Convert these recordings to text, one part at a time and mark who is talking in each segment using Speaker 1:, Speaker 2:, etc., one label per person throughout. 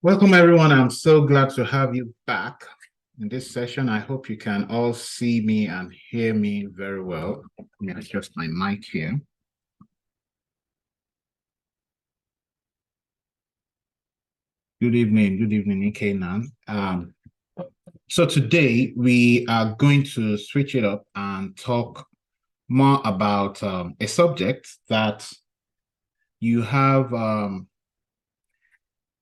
Speaker 1: Welcome, everyone. I'm so glad to have you back in this session. I hope you can all see me and hear me very well. Let me adjust my mic here. Good evening, Ikenan. So today we are going to switch it up and talk more about a subject that you have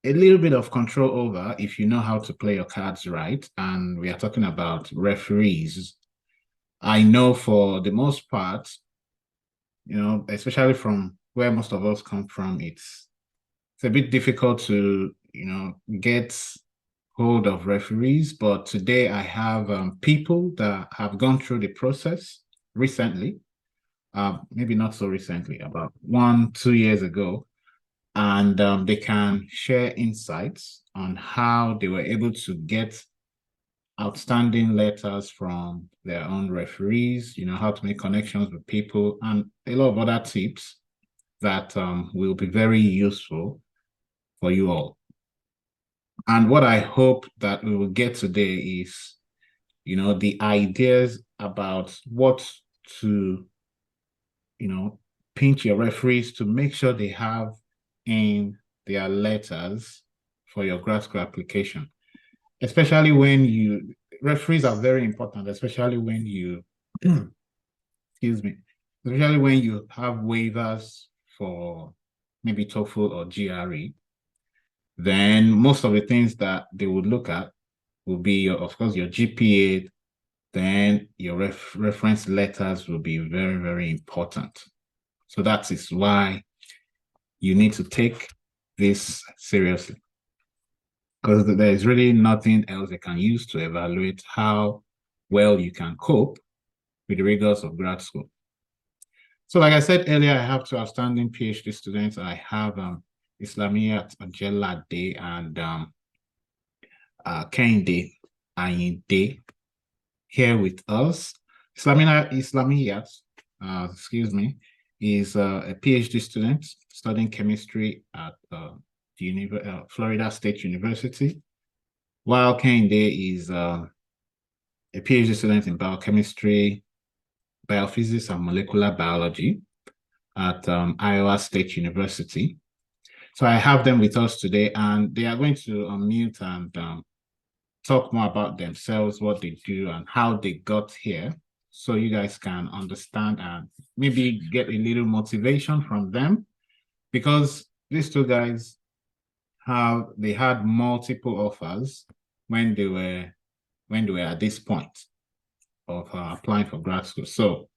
Speaker 1: a little bit of control over if you know how to play your cards right. And we are talking about referees. I know for the most part, especially from where most of us come from, it's a bit difficult to, get hold of referees. But today I have people that have gone through the process recently, maybe not so recently, about 1-2 years ago, and they can share insights on how they were able to get outstanding letters from their own referees, how to make connections with people, and a lot of other tips that will be very useful for you all. And what I hope that we will get today is, the ideas about what to, pinch your referees to make sure they have in their letters for your grad school application, especially when referees are very important, especially when you, excuse me, especially when you have waivers for maybe TOEFL or GRE, then most of the things that they would look at will be, of course, your GPA, then your reference letters will be very, very important. So that is why you need to take this seriously, because there is really nothing else they can use to evaluate how well you can cope with the rigors of grad school. So like I said earlier, I have two outstanding PhD students. I have Islamiyat Ajelade and Kehinde Ayinde here with us. Islamiyat, excuse me, is a PhD student studying chemistry at Florida State University, while Kehinde is a PhD student in biochemistry, biophysics, and molecular biology at Iowa State University. So I have them with us today, and they are going to unmute and talk more about themselves, what they do, and how they got here, so you guys can understand and maybe get a little motivation from them, because these two guys had multiple offers when they were at this point of applying for grad school. So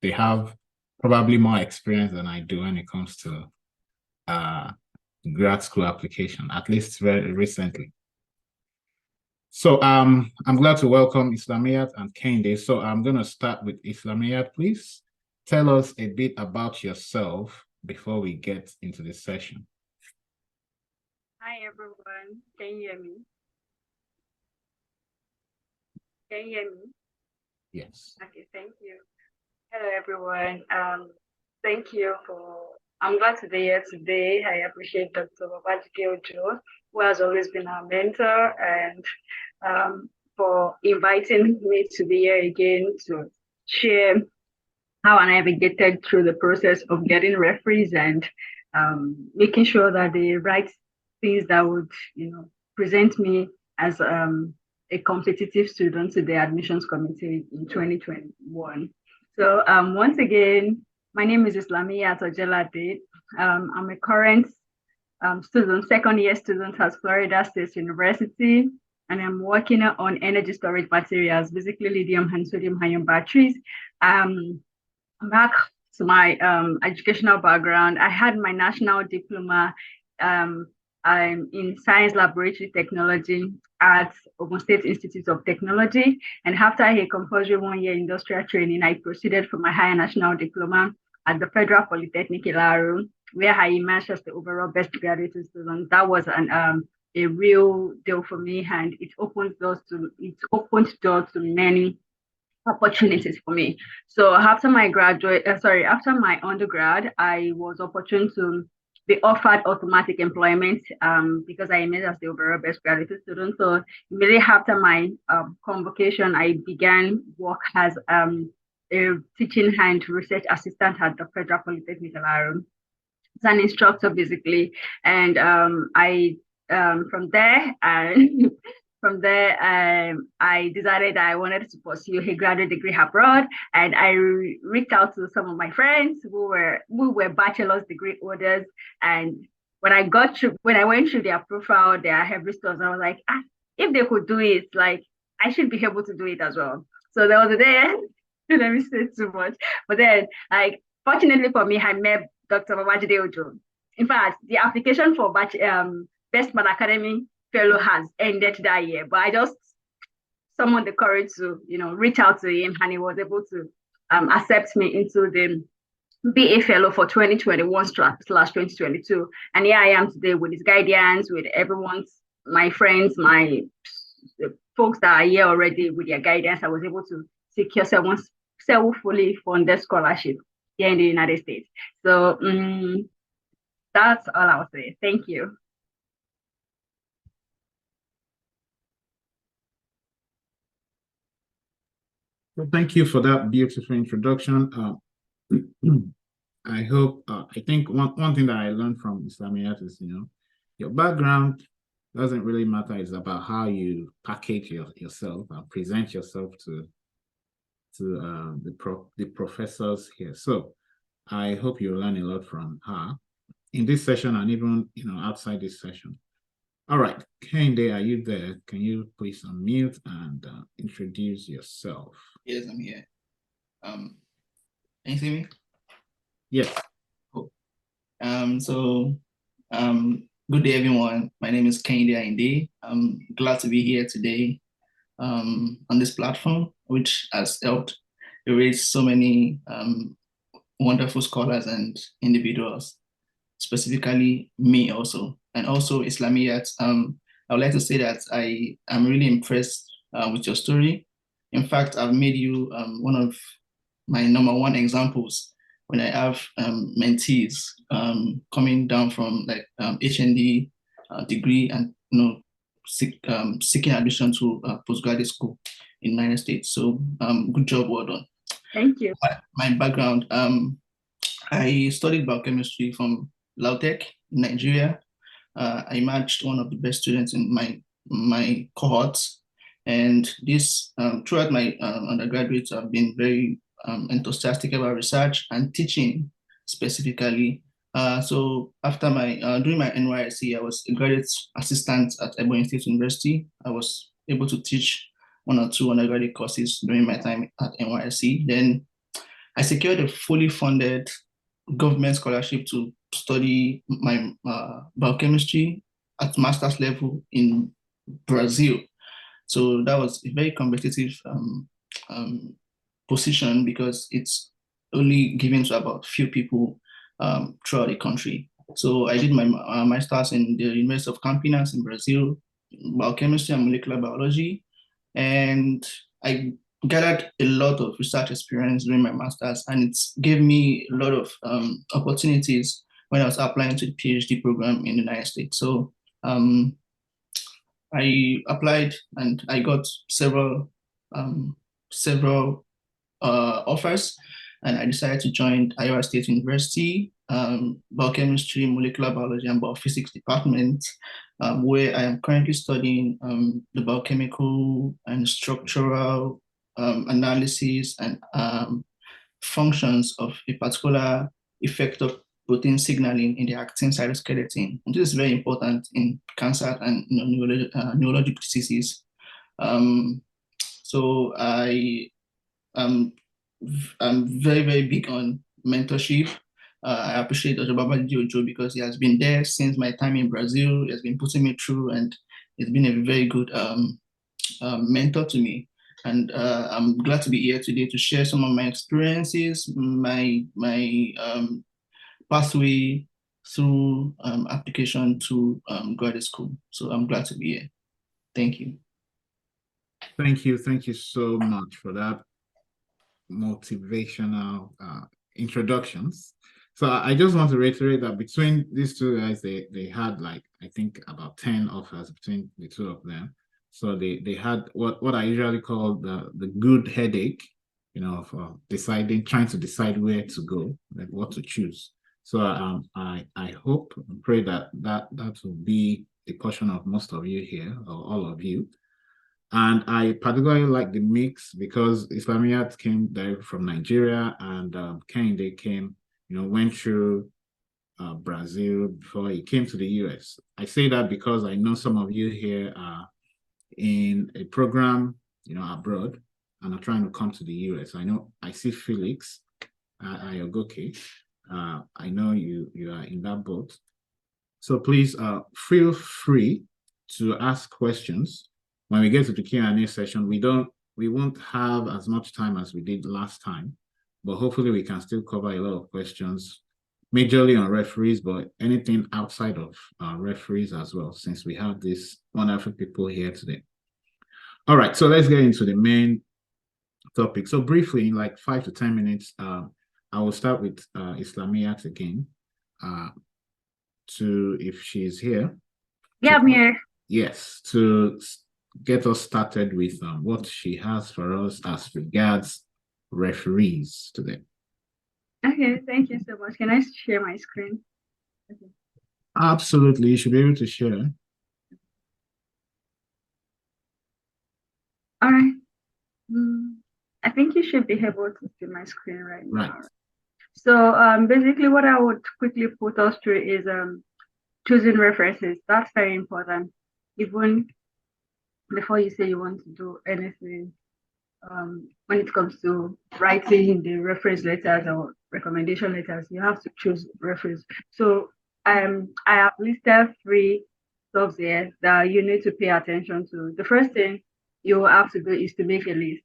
Speaker 1: they have probably more experience than I do when it comes to grad school application, at least very recently. So I'm glad to welcome Islamiyat and Kehinde. So I'm going to start with Islamiyat. Please tell us a bit about yourself before we get into the session.
Speaker 2: Hi everyone, can you hear me? Can you hear me?
Speaker 1: Yes.
Speaker 2: Okay, thank you. Hello everyone. Thank you I'm glad to be here today. I appreciate Dr. Babajike Ojo, who has always been our mentor, and for inviting me to be here again to share how I navigated through the process of getting referees and making sure that they write things that would, present me as a competitive student to the admissions committee in 2021. So once again, my name is Islamiyat Ojelade. I'm a current second year student at Florida State University, and I'm working on energy storage materials, basically lithium and sodium ion batteries. Back to my educational background, I had my national diploma I'm in science laboratory technology at Ogun State Institute of Technology. And after a compulsory 1-year industrial training, I proceeded for my higher national diploma at the Federal Polytechnic Ilaro, where I emerged as the overall best graduate student. That was a real deal for me, and it opened doors to many opportunities for me. So after my undergrad, I was opportune to they offered automatic employment because I emerged as the overall best graduate student. So immediately after my convocation, I began work as a teaching hand research assistant at the Federal Polytechnic Alarum. As an instructor basically, and I from there and from there I decided I wanted to pursue a graduate degree abroad, and I reached out to some of my friends who were bachelor's degree holders, and when I went through their profile, their every stores, I was like, if they could do it, like I should be able to do it as well. So there was a day, let me say too much, but then like fortunately for me, I met Dr. Babajide Ojo. In fact, the application for Best Man Academy Fellow has ended that year, but I just summoned the courage to, reach out to him, and he was able to accept me into the BA Fellow for 2021/2022. And here I am today with his guidance, with my friends, my folks that are here already with their guidance. I was able to secure several fully funded scholarship here in the United States. So that's all I'll say. Thank you.
Speaker 1: Well, thank you for that beautiful introduction. I hope, I think one thing that I learned from Islamiyat is, your background doesn't really matter. It's about how you package yourself and present yourself to the professors here. So I hope you learn a lot from her in this session and even, outside this session. All right, Kende, are you there? Can you please unmute and introduce yourself?
Speaker 3: Yes, I'm here. Can you see me?
Speaker 1: Yes.
Speaker 3: Cool. Good day, everyone. My name is Kende Ainde. I'm glad to be here today on this platform, which has helped raise so many wonderful scholars and individuals, specifically me also, and also Islamiyat. I would like to say that I am really impressed with your story. In fact, I've made you one of my number one examples when I have mentees coming down from like HND degree and seeking admission to postgraduate school in the United States. So good job, well done.
Speaker 2: Thank you.
Speaker 3: My background, I studied biochemistry from Lautech, Nigeria. I matched one of the best students in my cohorts. And this, throughout my undergraduate, I've been very enthusiastic about research and teaching specifically. So after during my NYSC, I was a graduate assistant at Ebonyi State University. I was able to teach 1 or 2 undergraduate courses during my time at NYSC. Then I secured a fully funded government scholarship to study my biochemistry at master's level in Brazil. So that was a very competitive position because it's only given to about few people throughout the country. So I did my master's in the University of Campinas in Brazil, biochemistry and molecular biology. And I gathered a lot of research experience during my master's, and it gave me a lot of opportunities when I was applying to the PhD program in the United States. So I applied and I got several offers, and I decided to join Iowa State University, biochemistry, molecular biology, and biophysics department, where I am currently studying the biochemical and structural analysis and functions of a particular effector protein signaling in the actin cytoskeleton. And this is very important in cancer and neurological diseases. So I'm very, very big on mentorship. I appreciate Dr. Babajide Ojo because he has been there since my time in Brazil. He has been putting me through, and he's been a very good mentor to me. And I'm glad to be here today to share some of my experiences, my pathway through application to graduate school. So I'm glad to be here. Thank you.
Speaker 1: Thank you. Thank you so much for that motivational introductions. So I just want to reiterate that between these two guys, they had like I think about 10 offers between the two of them. So they had what I usually call the good headache, for trying to decide where to go, like what to choose. So I hope and pray that will be a portion of most of you here or all of you. And I particularly like the mix because Islamiyat came direct from Nigeria and Kehinde came, went through Brazil before he came to the US. I say that because I know some of you here are in a program, abroad and are trying to come to the US. I know I see Felix Ayogoke. I know you are in that boat. So please feel free to ask questions. When we get to the Q&A session, we won't have as much time as we did last time, but hopefully we can still cover a lot of questions, majorly on referees, but anything outside of referees as well, since we have these wonderful people here today. All right, so let's get into the main topic. So briefly, in like 5 to 10 minutes, I will start with Islamiyat again. If she's here.
Speaker 2: Yeah, I'm here.
Speaker 1: Yes, to get us started with what she has for us as regards referees today.
Speaker 2: Okay, thank you so much. Can I share my screen? Okay.
Speaker 1: Absolutely, you should be able to share.
Speaker 2: All right. I think you should be able to see my screen right now.
Speaker 1: Right.
Speaker 2: So basically what I would quickly put us through is choosing references. That's very important. Even before you say you want to do anything, when it comes to writing the reference letters or recommendation letters, you have to choose reference. So I have listed 3 stuff there that you need to pay attention to. The first thing you have to do is to make a list.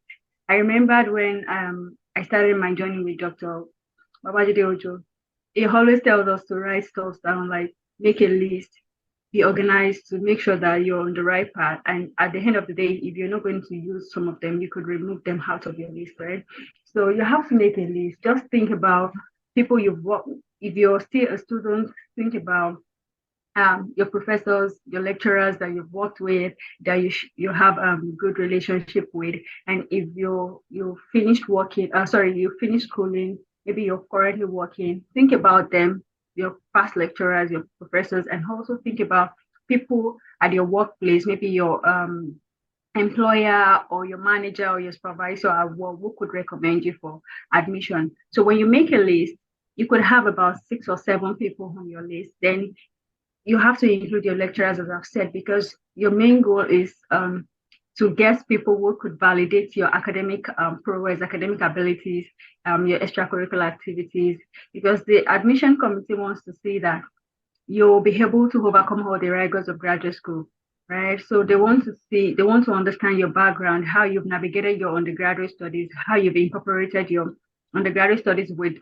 Speaker 2: I remembered when I started my journey with Dr. Babajide Ojo, he always tells us to write stuff down, like make a list, be organized to make sure that you're on the right path. And at the end of the day, if you're not going to use some of them, you could remove them out of your list, right? So you have to make a list. Just think about people you've worked. If you're still a student, think about your professors, your lecturers that you've worked with, that you have good relationship with. And if you finished working, you finished schooling, maybe you're currently working, think about them, your past lecturers, your professors, and also think about people at your workplace, maybe your employer or your manager or your supervisor at work who could recommend you for admission. So when you make a list, you could have about 6 or 7 people on your list. Then you have to include your lecturers, as I've said, because your main goal is to get people who could validate your academic prowess, academic abilities, your extracurricular activities, because the admission committee wants to see that you'll be able to overcome all the rigors of graduate school, right? So they want to understand your background, how you've navigated your undergraduate studies, how you've incorporated your undergraduate studies with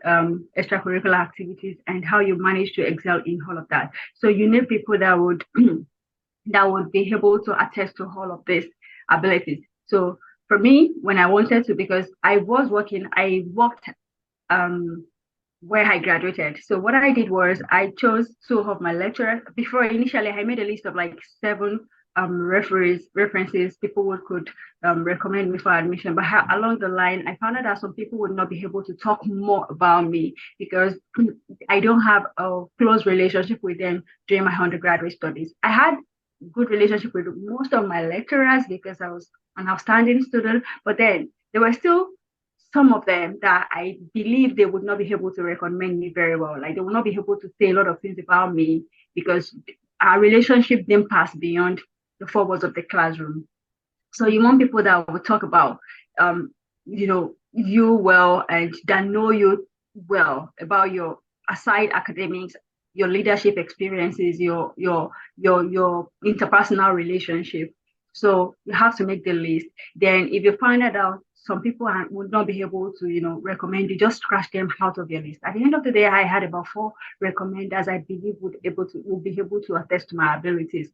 Speaker 2: extracurricular activities, and how you manage to excel in all of that. So you need people that would be able to attest to all of these abilities. So for me, when I wanted to, because I worked where I graduated. So what I did was I chose 2 of my lecturers. Before initially, I made a list of like 7 references people could recommend me for admission. But along the line, I found out that some people would not be able to talk more about me because I don't have a close relationship with them during my undergraduate studies. I had good relationship with most of my lecturers because I was an outstanding student, but then there were still some of them that I believe they would not be able to recommend me very well. Like they would not be able to say a lot of things about me because our relationship didn't pass beyond the 4 walls of the classroom. So you want people that will talk about, you well and that know you well about your aside academics, your leadership experiences, your interpersonal relationship. So you have to make the list. Then if you find out some people would not be able to, recommend you, just scratch them out of your list. At the end of the day, I had about 4 recommenders I believe would be able to attest to my abilities.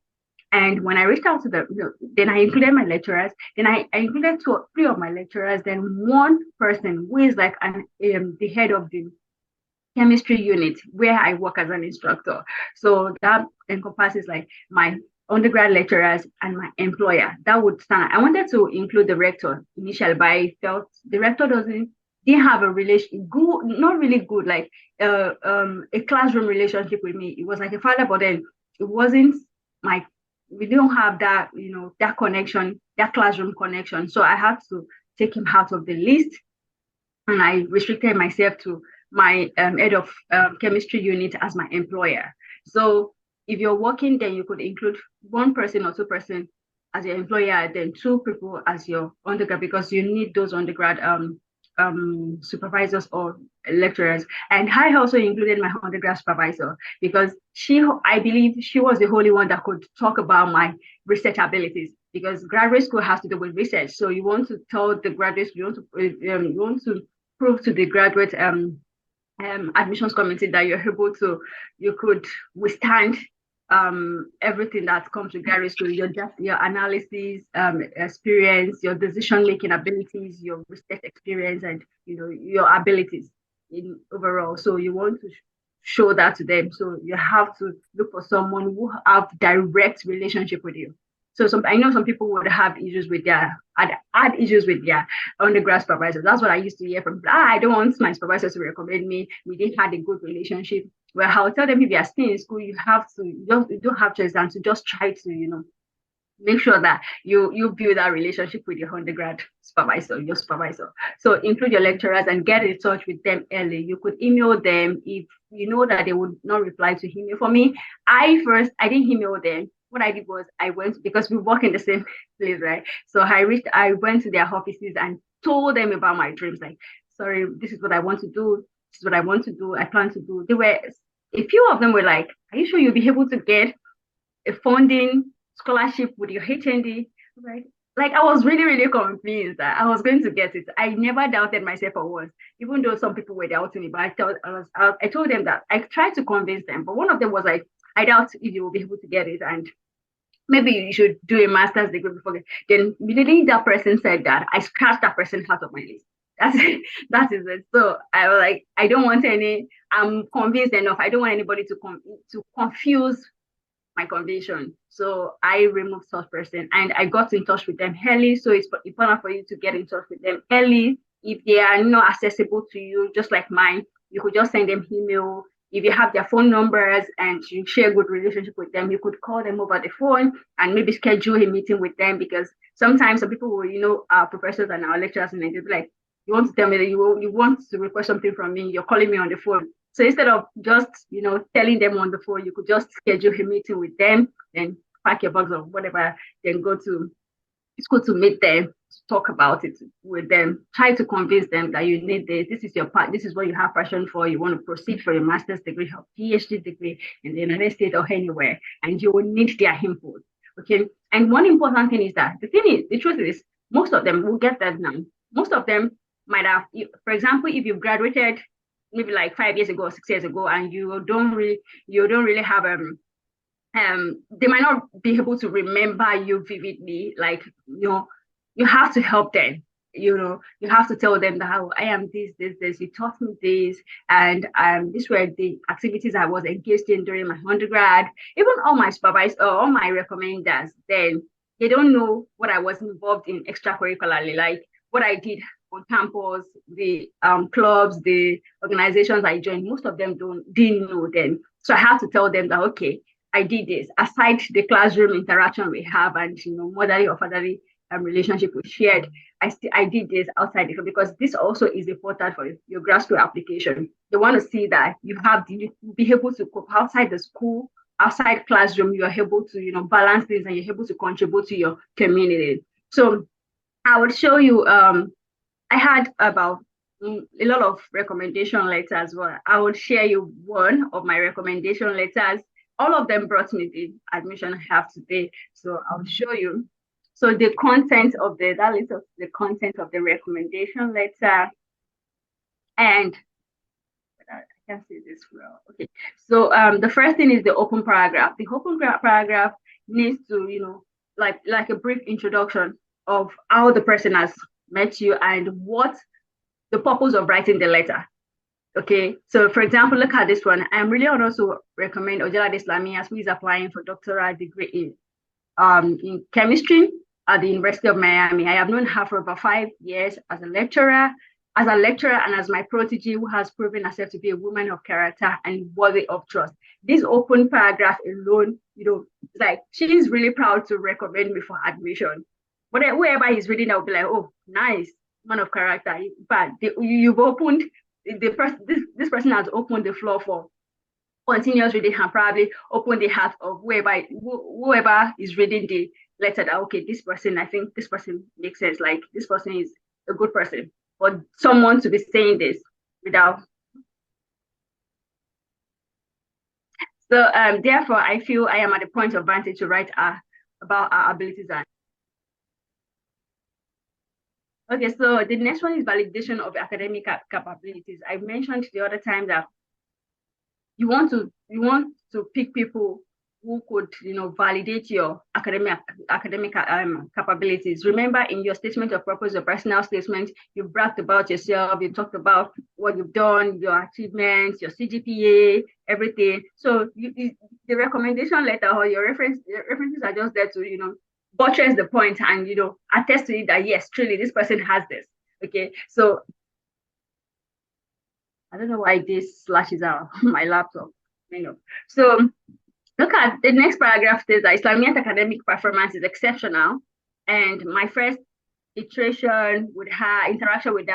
Speaker 2: And when I reached out to them, then I included my lecturers. Then I included 3 of my lecturers. Then one person who is like the head of the chemistry unit where I work as an instructor. So that encompasses like my undergrad lecturers and my employer. That would stand. I wanted to include the rector initially, but I felt the rector didn't have a relation good, not really good, like a classroom relationship with me. It was like a father, but then it wasn't my. We don't have that, that connection, that classroom connection. So I had to take him out of the list, and I restricted myself to my head of chemistry unit as my employer. So if you're working, then you could include one person or two person as your employer, then two people as your undergrad, because you need those undergrad supervisors or lecturers. And I also included my undergrad supervisor because I believe she was the only one that could talk about my research abilities, because graduate school has to do with research. So you want to tell the graduates, you want to prove to the graduate admissions committee that you could withstand everything that comes with graduate school, your analysis experience, your decision making abilities, your research experience, and your abilities in overall. So you want to show that to them. So you have to look for someone who have direct relationship with you. So I know some people would have issues with had issues with their undergrad supervisors. That's what I used to hear from. I don't want my supervisor to recommend me. We didn't have a good relationship. Well, I'll tell them, if you are still in school, you don't have choice than to just try to, make sure that you build that relationship with your undergrad supervisor, your supervisor. So include your lecturers and get in touch with them early. You could email them if you know that they would not reply to email. For me, I didn't email them. What I did was I went, because we work in the same place, right? So I went to their offices and told them about my dreams. Like, sorry, this is what I want to do. This is what I want to do. I plan to do. A few of them were like, are you sure you'll be able to get a funding scholarship with your HND? Right? Like, I was really, really convinced that I was going to get it. I never doubted myself for once, even though some people were doubting me. But I told them that I tried to convince them. But one of them was like, I doubt if you will be able to get it, and maybe you should do a master's degree before. Then immediately that person said that, I scratched that person out of my list. That is it. So I was like, I don't want I'm convinced enough. I don't want anybody to confuse my conviction. So I removed such person and I got in touch with them early. So it's important for you to get in touch with them early. If they are not accessible to you, just like mine, you could just send them email. If you have their phone numbers and you share a good relationship with them, you could call them over the phone and maybe schedule a meeting with them, because sometimes some people will, our professors and our lecturers, and they'll be like, you want to tell me that you want to request something from me, you're calling me on the phone. So instead of just, telling them on the phone, you could just schedule a meeting with them, then pack your bags or whatever, then go to school to meet them, to talk about it with them. Try to convince them that you need this. This is your part. This is what you have passion for. You want to proceed for your master's degree or PhD degree in the United States or anywhere, and you will need their input. Okay. And one important thing is that the truth is, most of them will get that now. Most of them might have, for example, if you've graduated maybe like 5 years ago or 6 years ago, and you don't really have they might not be able to remember you vividly. Like, you have to help them. You have to tell them that, I am this. You taught me this, and these were the activities I was engaged in during my undergrad. Even all my supervisors, all my recommenders, then they don't know what I was involved in extracurricularly, like what I did on campus, the clubs, the organizations I joined. Most of them didn't know them. So I have to tell them that, okay, I did this. Aside the classroom interaction we have and motherly or fatherly relationship we shared, I did this outside the, because this also is important for your grad school application. They want to see that you be able to go outside the school, outside classroom. You are able to balance things, and you're able to contribute to your community. So I would show you. I had about a lot of recommendation letters. Well, I would share you one of my recommendation letters. All of them brought me the admission I have today. So I'll show you. So the content of the content of the recommendation letter, and I can see this well. Okay. So the first thing is the open paragraph. The open paragraph needs to, like a brief introduction of how the person has met you and what the purpose of writing the letter. Okay, so for example, look at this one. I'm really honored to recommend Ojala Islamiyas, who is applying for doctoral degree in chemistry at the University of Miami. I have known her for about 5 years as a lecturer, and as my protege, who has proven herself to be a woman of character and worthy of trust. This open paragraph alone, like she's really proud to recommend me for admission. But whoever is reading, I'll be like, oh, nice, man of character. But you've opened this person has opened the floor for continuous reading and probably open the heart of whoever is reading the letter that, okay, this person, I think this person makes sense, like this person is a good person. But someone to be saying this without. So therefore, I feel I am at the point of vantage to write about our abilities. Okay, so the next one is validation of academic capabilities. I mentioned the other time that you want to pick people who could validate your academic capabilities. Remember, in your statement of purpose, your personal statement, you bragged about yourself, you talked about what you've done, your achievements, your CGPA, everything. So the recommendation letter or your references are just there to buttress the point and attest to it that yes, truly this person has this. Okay, so I don't know why this slashes out my laptop. So look at the next paragraph says that Islamic academic performance is exceptional. And my first interaction with her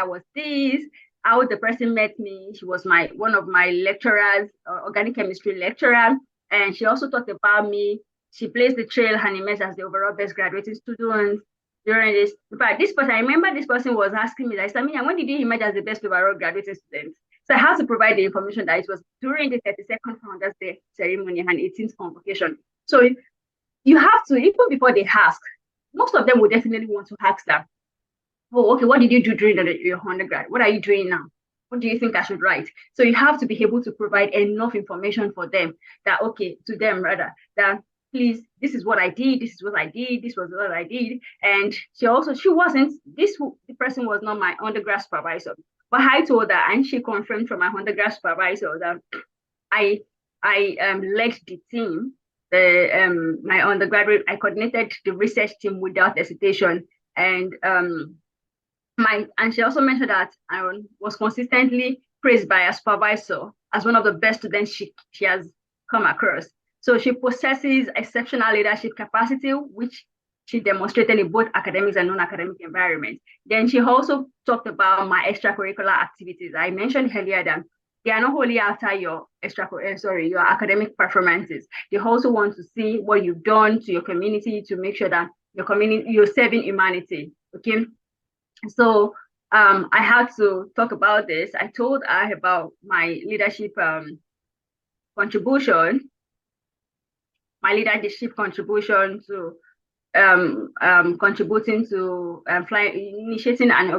Speaker 2: was this. How the person met me. She was one of my lecturers, organic chemistry lecturer. And she also talked about me. She placed the trail and emerged as the overall best graduating student during this. But this person, I remember this person was asking me, like, Samia, when did you emerge as the best overall graduating student? So I had to provide the information that it was during the 32nd Founders Day ceremony and 18th convocation. So you have to, even before they ask, most of them will definitely want to ask that, oh, okay, what did you do during your undergrad? What are you doing now? What do you think I should write? So you have to be able to provide enough information for them that, okay, to them rather, that please, this is what I did, this is what I did, this was what I did. And the person was not my undergrad supervisor. But I told her, and she confirmed from my undergrad supervisor that I led the team, my undergraduate, I coordinated the research team without hesitation. And she also mentioned that I was consistently praised by a supervisor as one of the best students she has come across. So she possesses exceptional leadership capacity, which she demonstrated in both academics and non-academic environments. Then she also talked about my extracurricular activities. I mentioned earlier that they are not only after your your academic performances. They also want to see what you've done to your community to make sure that you're serving humanity. Okay. So I had to talk about this. I told her about my leadership contribution to contributing to initiating an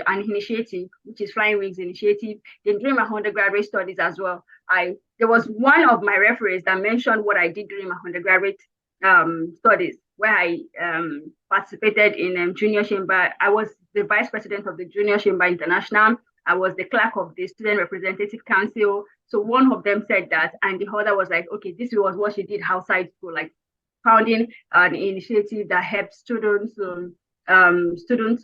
Speaker 2: initiative, which is Flying Wings Initiative. Then during my undergraduate studies as well, there was one of my referees that mentioned what I did during my undergraduate studies, where I participated in Junior Chamber. I was the vice president of the Junior Chamber International. I was the clerk of the Student Representative Council. So one of them said that, and the other was like, okay, this was what she did outside school, like founding an initiative that helps students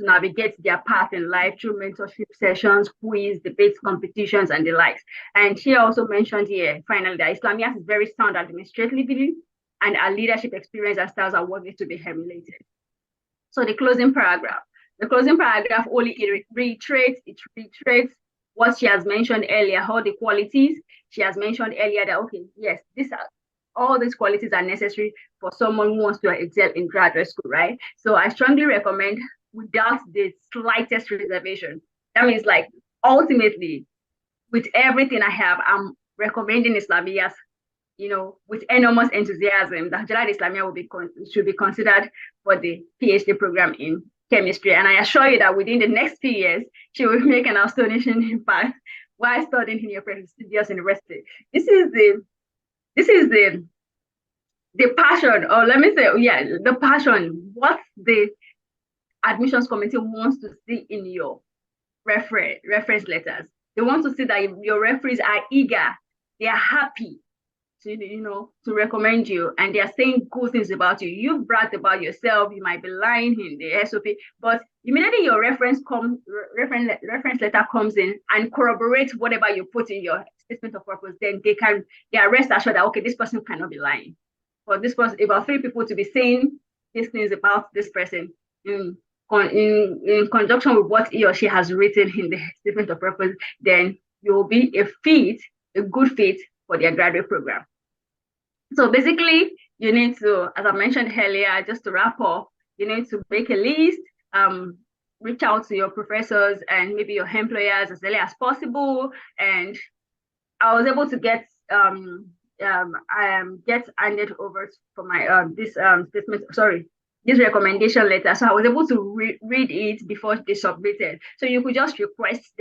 Speaker 2: navigate their path in life through mentorship sessions, quiz, debates, competitions, and the likes. And she also mentioned here, finally, that Islamiyah is very sound administratively, and our leadership experience and styles are worthy to be emulated. So the closing paragraph only reiterates what she has mentioned earlier, all the qualities she has mentioned earlier that, okay, yes, all these qualities are necessary for someone who wants to excel in graduate school, right? So I strongly recommend without the slightest reservation. That means like ultimately, with everything I have, I'm recommending Islamiyah, with enormous enthusiasm that Jalal Islamiyah should be considered for the PhD program in chemistry. And I assure you that within the next few years, she will make an astonishing impact while studying in your prestigious university. This is the passion, or let me say, the passion, what the admissions committee wants to see in your reference letters. They want to see that your referees are eager, they are happy to recommend you, and they are saying good things about you. You've bragged about yourself, you might be lying in the SOP, but immediately your reference letter comes in and corroborates whatever you put in your statement of purpose, then they are rest assured that, okay, this person cannot be lying. For this person, about 3 people to be saying these things about this person in conjunction with what he or she has written in the statement of purpose, then you will be a good fit for their graduate program. So basically, you need to, as I mentioned earlier, just to wrap up, you need to make a list, reach out to your professors and maybe your employers as early as possible. And I was able to get handed over for my this recommendation letter. So I was able to read it before they submitted. So you could just request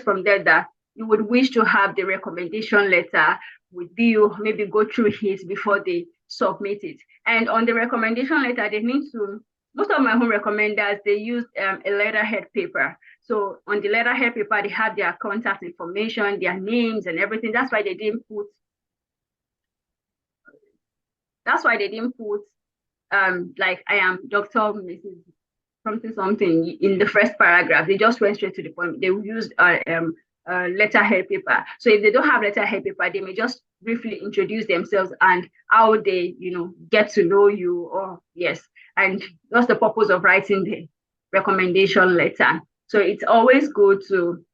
Speaker 2: from them that you would wish to have the recommendation letter with you, maybe go through it before they submit it. And on the recommendation letter, they need to, most of my home recommenders, they use a letterhead paper. So on the letterhead paper, they have their contact information, their names and everything. That's why they didn't put like, I am Dr. Mrs. something in the first paragraph. They just went straight to the point. They used letterhead paper. So if they don't have letterhead paper, they may just briefly introduce themselves and how they, get to know you. Or yes, and that's the purpose of writing the recommendation letter. So it's always good to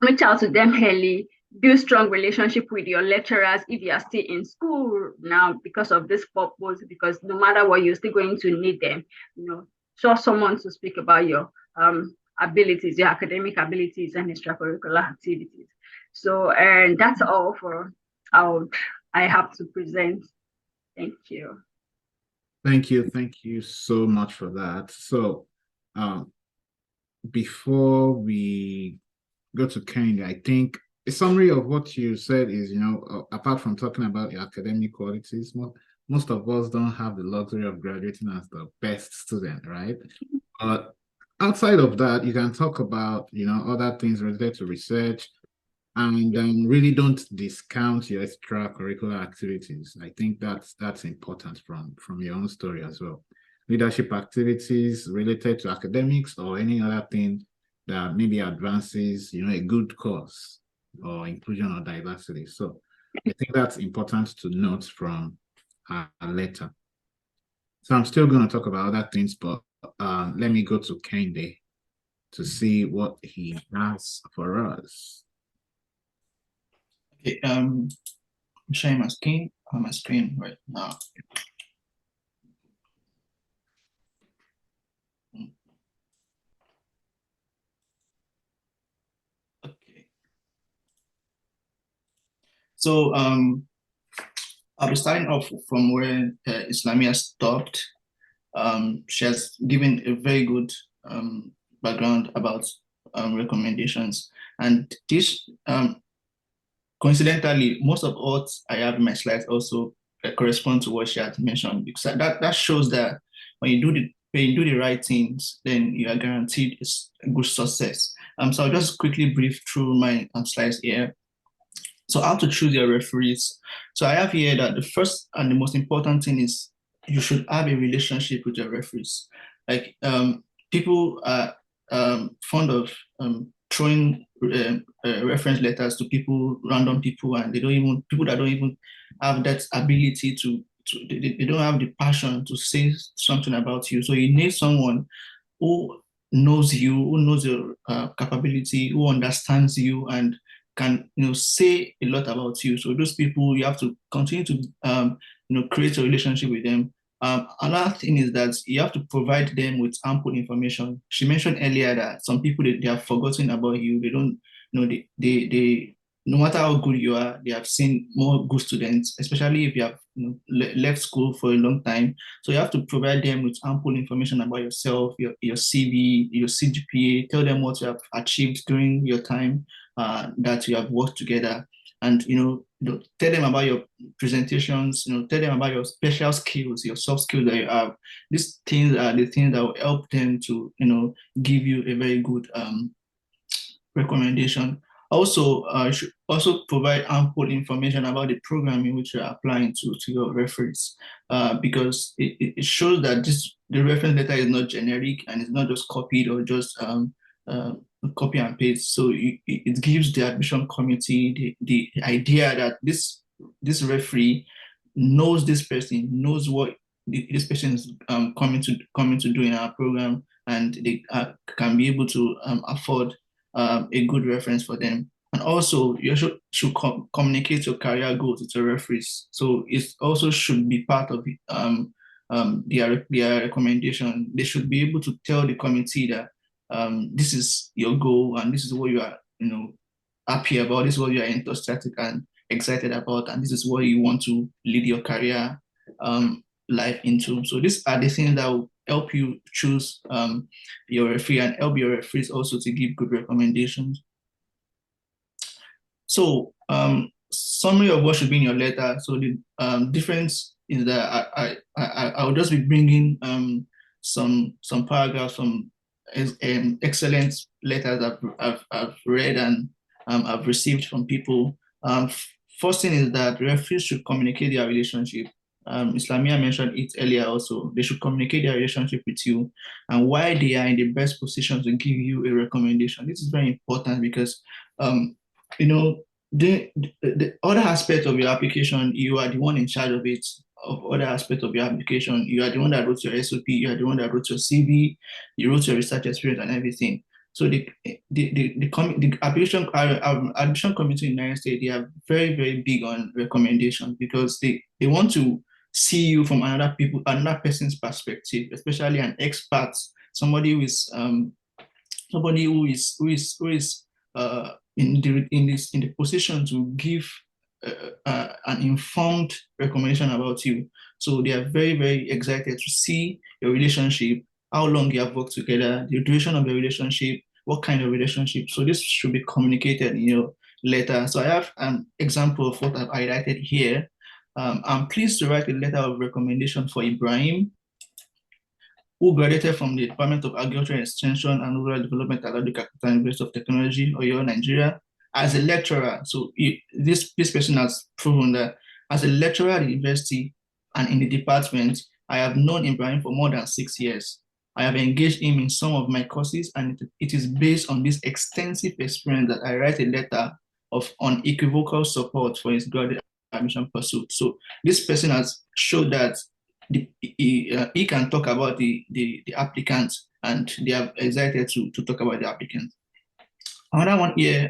Speaker 2: reach out to them early, build strong relationship with your lecturers if you are still in school now because of this purpose, because no matter what, you're still going to need them, show someone to speak about your abilities, your academic abilities and extracurricular activities. So, and that's all for I have to present. Thank you.
Speaker 1: Thank you so much for that. So before we go to Kenya, I think a summary of what you said is, apart from talking about your academic qualities, most of us don't have the luxury of graduating as the best student, right? But outside of that, you can talk about, other things related to research, and really don't discount your extracurricular activities. I think that's important from your own story as well. Leadership activities related to academics or any other thing that maybe advances, a good cause or inclusion or diversity. So I think that's important to note from a letter. So I'm still going to talk about other things, but let me go to Kende to see what he has for us.
Speaker 3: Okay, I'm sharing my screen right now. Okay. So I'll be starting off from where Islamia stopped. She has given a very good background about recommendations, and this coincidentally, most of what I have in my slides also correspond to what she had mentioned, because that shows that when you do the right things, then you are guaranteed a good success. So I'll just quickly brief through my slides here. So how to choose your referees. So I have here that the first and the most important thing is you should have a relationship with your referees. Like people are fond of throwing reference letters to random people, and people that don't even have that ability they don't have the passion to say something about you. So you need someone who knows you, who knows your capability, who understands you, and can say a lot about you. So those people, you have to continue to create a relationship with them. Another thing is that you have to provide them with ample information. She mentioned earlier that some people they have forgotten about you. They don't they no matter how good you are, they have seen more good students, especially if you have left school for a long time. So you have to provide them with ample information about yourself, your CV, your CGPA. Tell them what you have achieved during your time that you have worked together, and tell them about your presentations. Tell them about your special skills, your soft skills that you have. These things are the things that will help them to give you a very good recommendation. Also, you should also provide ample information about the program in which you're applying to your reference, because it shows that the reference letter is not generic and it's not just copied or just uh, copy and paste. So it gives the admission committee the idea that this referee knows this person, knows what this person is coming to do in our program, and they can be able to afford a good reference for them. And also, you should communicate your career goals to referees. So it also should be part of their recommendation. They should be able to tell the committee that this is your goal and this is what you are, happy about. This is what you are enthusiastic and excited about, and this is what you want to lead your career life into. So these are the things that will help you choose your referee and help your referees also to give good recommendations. So summary of what should be in your letter. So the difference is that I will just be bringing some paragraphs from excellent letters I've read and I've received from people. First thing is that referees should communicate their relationship. Islamia mentioned it earlier also. They should communicate their relationship with you and why they are in the best position to give you a recommendation. This is very important because you know, the other aspect of your application, you are the one in charge of it. Of other aspect of your application, you are the one that wrote your SOP, you are the one that wrote your CV, you wrote your research experience and everything. So the application admission committee in the United States, they are very, very big on recommendations because they want to see you from another person's perspective, especially an expert, somebody who is in the position to give an informed recommendation about you. So they are very, very excited to see your relationship, how long you have worked together, the duration of the relationship, what kind of relationship. So this should be communicated in your letter. So I have an example of what I've highlighted here. I'm pleased to write a letter of recommendation for Ibrahim, who graduated from the Department of Agriculture Extension and Rural Development at Aduke Capital University of Technology, Oyo, Nigeria, as a lecturer. So this person has proven that as a lecturer at the university and in the department, I have known Ibrahim for more than 6 years. I have engaged him in some of my courses, and it is based on this extensive experience that I write a letter of unequivocal support for his graduate admission pursuit. So this person has showed that he can talk about the applicants, and they are excited to talk about the applicants. Another one here,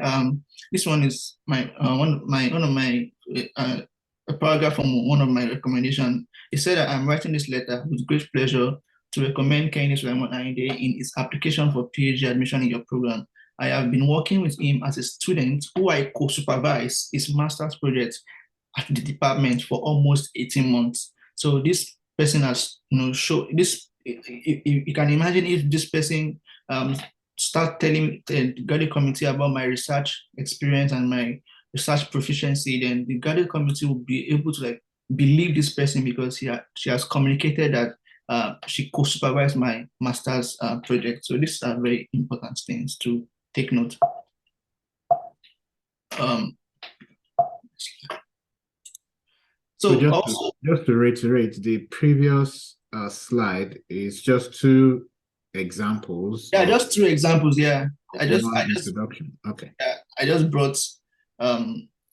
Speaker 3: this one is one of my a paragraph from one of my recommendations. It said that I'm writing this letter with great pleasure to recommend Keynes Raymond Ainde in his application for PhD admission in your program. I have been working with him as a student who I co-supervise his master's project at the department for almost 18 months. So this person has, show this. You can imagine if this person start telling the graduate committee about my research experience and my research proficiency, then the graduate committee will be able to believe this person because she has communicated that she co-supervised my master's project. So these are very important things to take note.
Speaker 1: So just to reiterate, the previous slide is just two examples.
Speaker 3: Yeah, just two examples. Yeah, I just
Speaker 1: introduction. Okay.
Speaker 3: Yeah, I just brought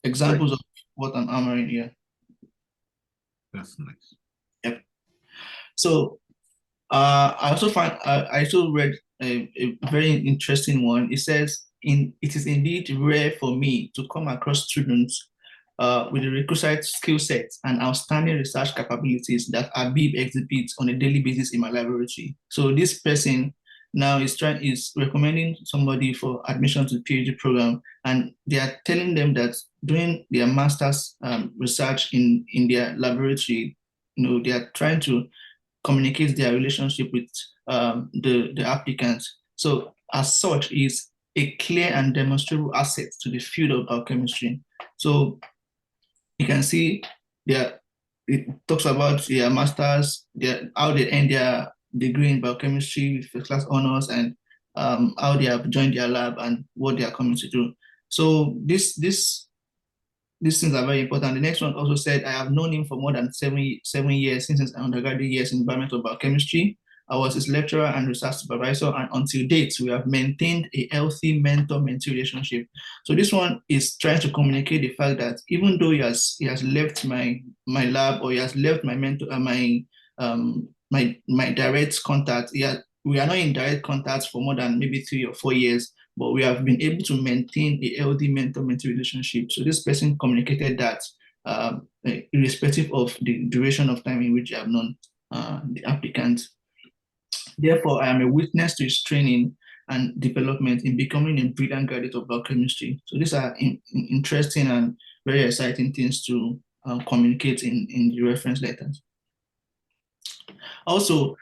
Speaker 3: examples of what I'm hammering here.
Speaker 1: That's nice.
Speaker 3: Yep. So I also read a very interesting one. It says, it is indeed rare for me to come across students with the requisite skill sets and outstanding research capabilities that Abib exhibits on a daily basis in my laboratory. So this person now is recommending somebody for admission to the PhD program, and they are telling them that doing their master's research in their laboratory, they are trying to communicate their relationship with the applicants. So as such, is a clear and demonstrable asset to the field of biochemistry. So you can see it talks about their masters, how they end their degree in biochemistry with first class honors, and how they have joined their lab and what they are coming to do. So these things are very important. The next one also said, I have known him for more than 7 years since his undergraduate years in environmental biochemistry. I was his lecturer and research supervisor, and until date, we have maintained a healthy mentor-mentee relationship. So this one is trying to communicate the fact that even though he has left my lab, or he has left my mentor, my direct contact, we are not in direct contact for more than maybe 3 or 4 years, but we have been able to maintain a healthy mentor-mentee relationship. So this person communicated that irrespective of the duration of time in which I have known the applicant. Therefore, I am a witness to his training and development in becoming a brilliant graduate of biochemistry. So these are interesting and very exciting things to communicate in the reference letters. Also,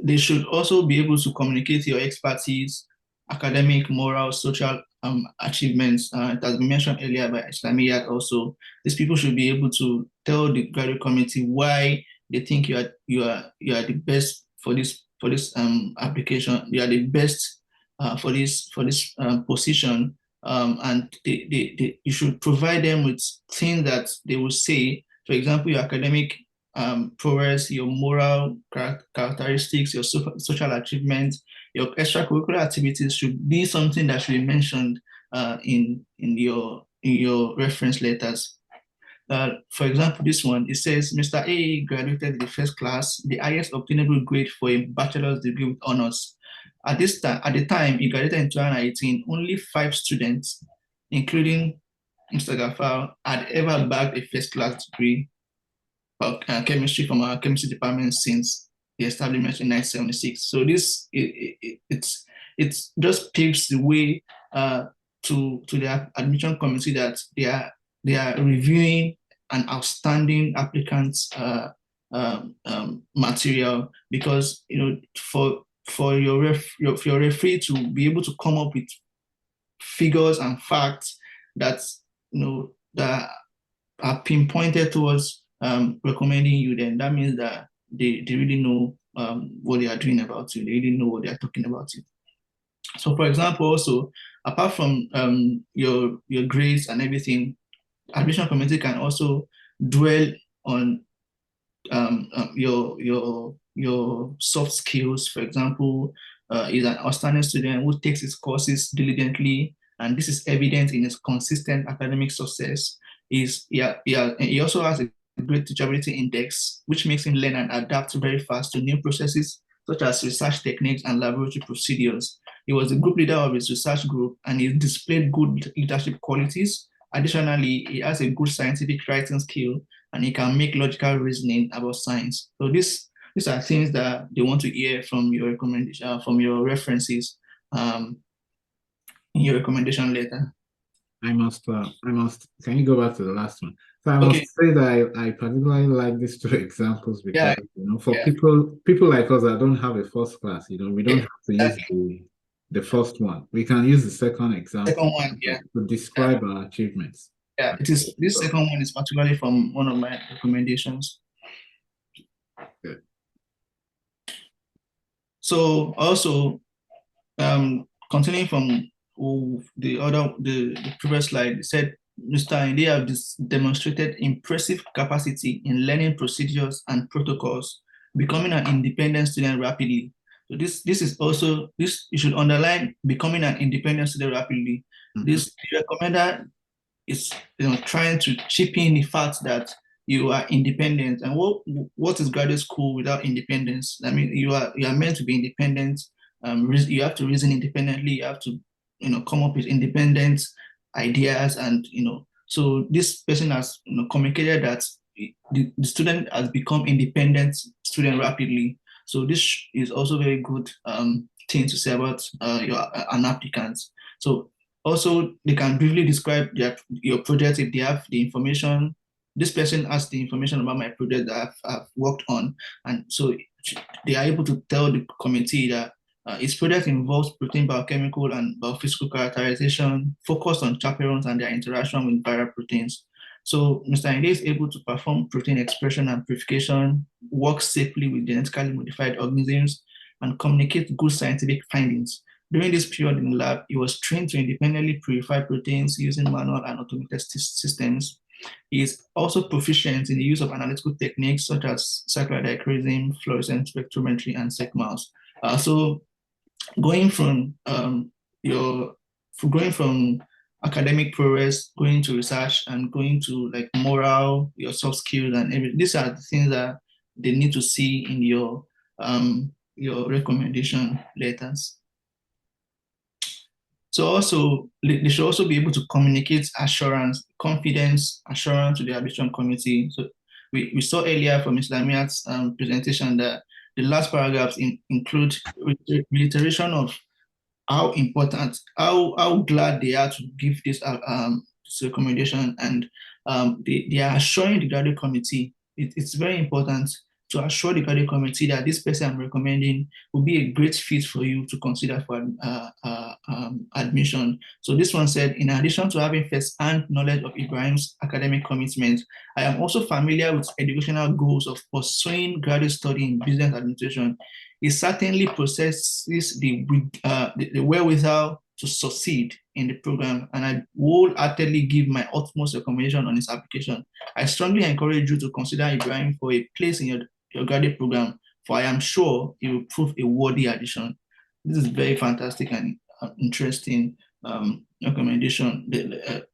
Speaker 3: they should also be able to communicate your expertise, academic, moral, social achievements. It has been mentioned earlier by Islamiyat also. These people should be able to tell the graduate community why they think you are the best for this application. You are the best for this position, and you should provide them with things that they will say. For example, your academic prowess, your moral characteristics, your social achievements, your extracurricular activities should be something that should be mentioned in your reference letters. For example, this one, it says, Mr. A graduated in the first class, the highest obtainable grade for a bachelor's degree with honors. At the time, he graduated in 2018, only 5 students, including Mr. Gafar, had ever bagged a first class degree of chemistry from our chemistry department since the establishment in 1976. So this it just paves the way to the admission committee that they are reviewing an outstanding applicant's material, because for your referee to be able to come up with figures and facts that that are pinpointed towards recommending you, then that means that they really know what they are doing about you. They really know what they are talking about you. So, for example, also, apart from your grades and everything, admission committee can also dwell on your soft skills. For example, is an outstanding student who takes his courses diligently, and this is evident in his consistent academic success. He also has a great teachability index, which makes him learn and adapt very fast to new processes such as research techniques and laboratory procedures. He was the group leader of his research group, and he displayed good leadership qualities. Additionally, he has a good scientific writing skill, and he can make logical reasoning about science. So these are things that they want to hear from your recommendation, from your references in your recommendation letter.
Speaker 1: I must, can you go back to the last one? So I must say that I particularly like these 2 examples because, for people like us that don't have a first class, we don't have to use the first one. We can use the second example to describe our achievements.
Speaker 3: Yeah, it is. This second one is particularly from one of my recommendations.
Speaker 1: Good.
Speaker 3: So also, continuing from the previous slide, it said Mr. Inde have demonstrated impressive capacity in learning procedures and protocols, becoming an independent student rapidly. So this is also, you should underline becoming an independent student rapidly. Mm-hmm. This recommender is trying to chip in the fact that you are independent. And what is graduate school without independence? I mean, you are meant to be independent. You have to reason independently. You have to come up with independent ideas, and so this person has communicated that the student has become independent student rapidly. So this is also very good thing to say about an applicant. So also, they can briefly describe your project if they have the information. This person has the information about my project that I've worked on. And so they are able to tell the committee that its project involves protein biochemical and biophysical characterization, focused on chaperones and their interaction with viral proteins. So Mr. Inde is able to perform protein expression and purification, work safely with genetically modified organisms, and communicate good scientific findings. During this period in the lab, he was trained to independently purify proteins using manual and automated systems. He is also proficient in the use of analytical techniques such as cyclodiacharism, fluorescence spectrometry, and SECMAS. So going from going from academic progress, going to research, and going to like moral, your soft skills, and everything. These are the things that they need to see in your recommendation letters. So also, they should also be able to communicate assurance, confidence, assurance to the admission committee. So we saw earlier from Ms. Lamiat's presentation that the last paragraphs include reiteration of how important, how glad they are to give this recommendation, and they are assuring the graduate committee. It's very important to assure the graduate committee that this person I'm recommending will be a great fit for you to consider for admission. So this one said, in addition to having first-hand knowledge of Ibrahim's academic commitment, I am also familiar with educational goals of pursuing graduate study in business administration. He certainly possesses the wherewithal to succeed in the program, and I wholeheartedly give my utmost recommendation on his application. I strongly encourage you to consider Ibrahim for a place in your graduate program, for I am sure he will prove a worthy addition. This is very fantastic and interesting recommendation,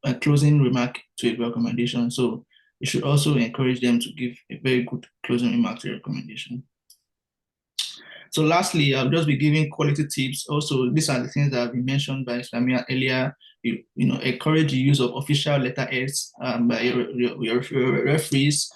Speaker 3: a closing remark to a recommendation. So you should also encourage them to give a very good closing remark to a recommendation. So lastly, I'll just be giving quality tips. Also, these are the things that have been mentioned by Islamia earlier. Encourage the use of official letterheads by your referees.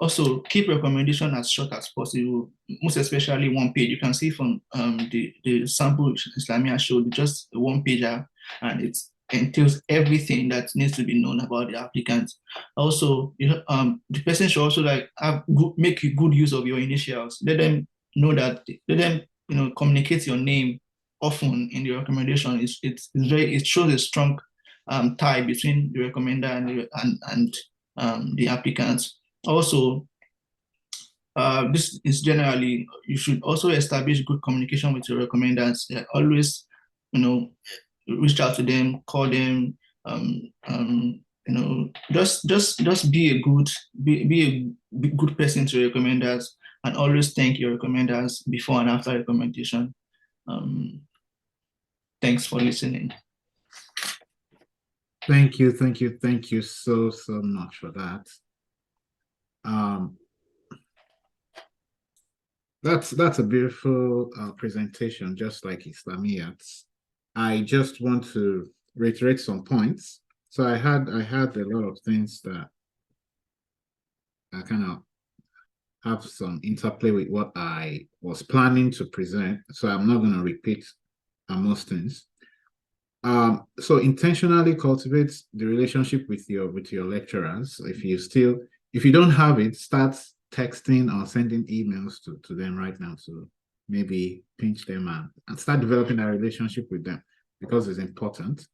Speaker 3: Also, keep recommendation as short as possible, most especially one page. You can see from the sample Islamia showed, just a one pager, and it entails everything that needs to be known about the applicant. Also, the person should also make good use of your initials. Let them know that, let them communicate your name often in the recommendation. It shows a strong tie between the recommender and the applicants. Also, this is generally, you should also establish good communication with your recommenders. Always, reach out to them, call them, just be a good person to your recommenders, and always thank your recommenders before and after recommendation. Thanks for listening.
Speaker 1: Thank you so much for that. That's a beautiful presentation, just like Islamiyat's. I just want to reiterate some points. So I had a lot of things that I kind of have some interplay with what I was planning to present. So I'm not going to repeat most things. So intentionally cultivate the relationship with your lecturers. If you don't have it, start texting or sending emails to them right now. So maybe pinch them and start developing a relationship with them, because it's important.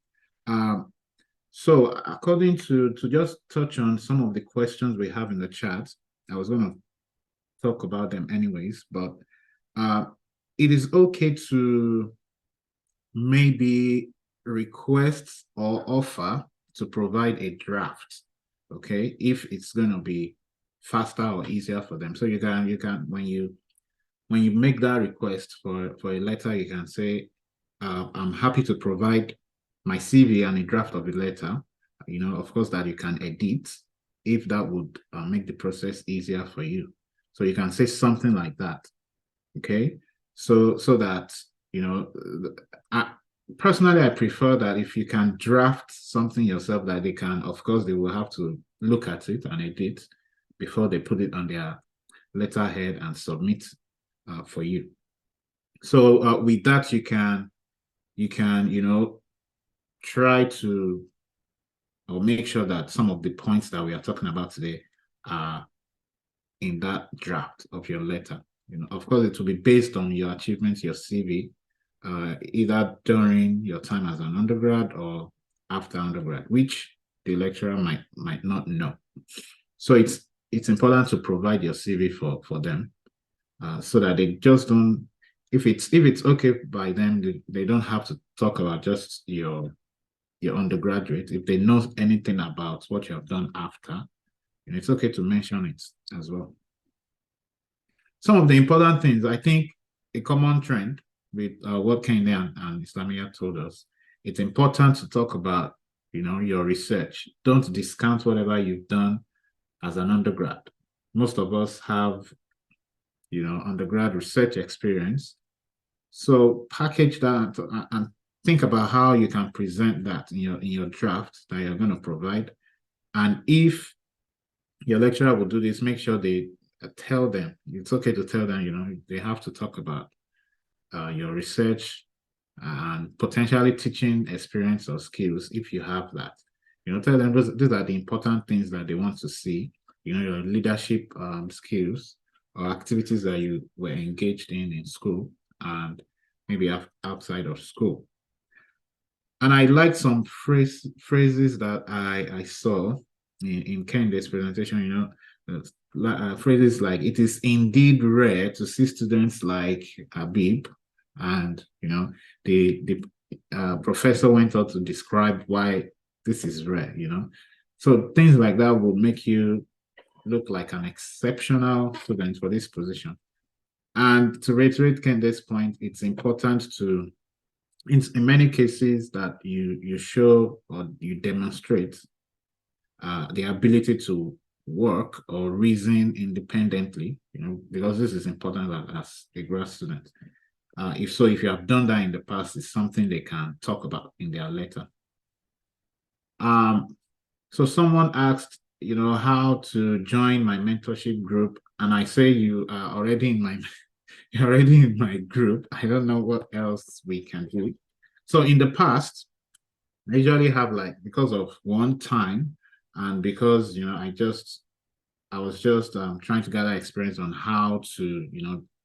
Speaker 1: So according to just touch on some of the questions we have in the chat, I was going to talk about them anyways, but it is okay to maybe request or offer to provide a draft, okay, if it's going to be faster or easier for them. So you can when you make that request for a letter, you can say, I'm happy to provide my CV and a draft of the letter, of course, that you can edit if that would make the process easier for you. So you can say something like that, okay? So that, personally, I prefer that if you can draft something yourself, that they will have to look at it and edit before they put it on their letterhead and submit for you. So with that, you can try to make sure that some of the points that we are talking about today are in that draft of your letter. Of course, it will be based on your achievements, your CV, either during your time as an undergrad or after undergrad, which the lecturer might not know. So it's important to provide your CV for them, so that they just don't if it's okay by them, they don't have to talk about just your undergraduate. If they know anything about what you have done after, it's okay to mention it as well. Some of the important things, I think, a common trend with what Kende and Islamia told us, it's important to talk about, your research. Don't discount whatever you've done as an undergrad. Most of us have, undergrad research experience. So package that and think about how you can present that in your draft that you're going to provide. And if your lecturer will do this, make sure they tell them. It's okay to tell them, they have to talk about your research and potentially teaching experience or skills if you have that. Tell them these are the important things that they want to see, your leadership skills or activities that you were engaged in school and maybe outside of school. And I like some phrases that I saw in Kende's presentation, phrases like, it is indeed rare to see students like Habib, and the professor went on to describe why this is rare. So things like that will make you look like an exceptional student for this position. And to reiterate Kende's point, it's important to, in many cases, that you show or you demonstrate the ability to work or reason independently, because this is important as a grad student. If you have done that in the past, it's something they can talk about in their letter. So someone asked, how to join my mentorship group, and I say you are already in my group. I don't know what else we can do. So in the past, I usually have, because of one time and because I was just trying to gather experience on how to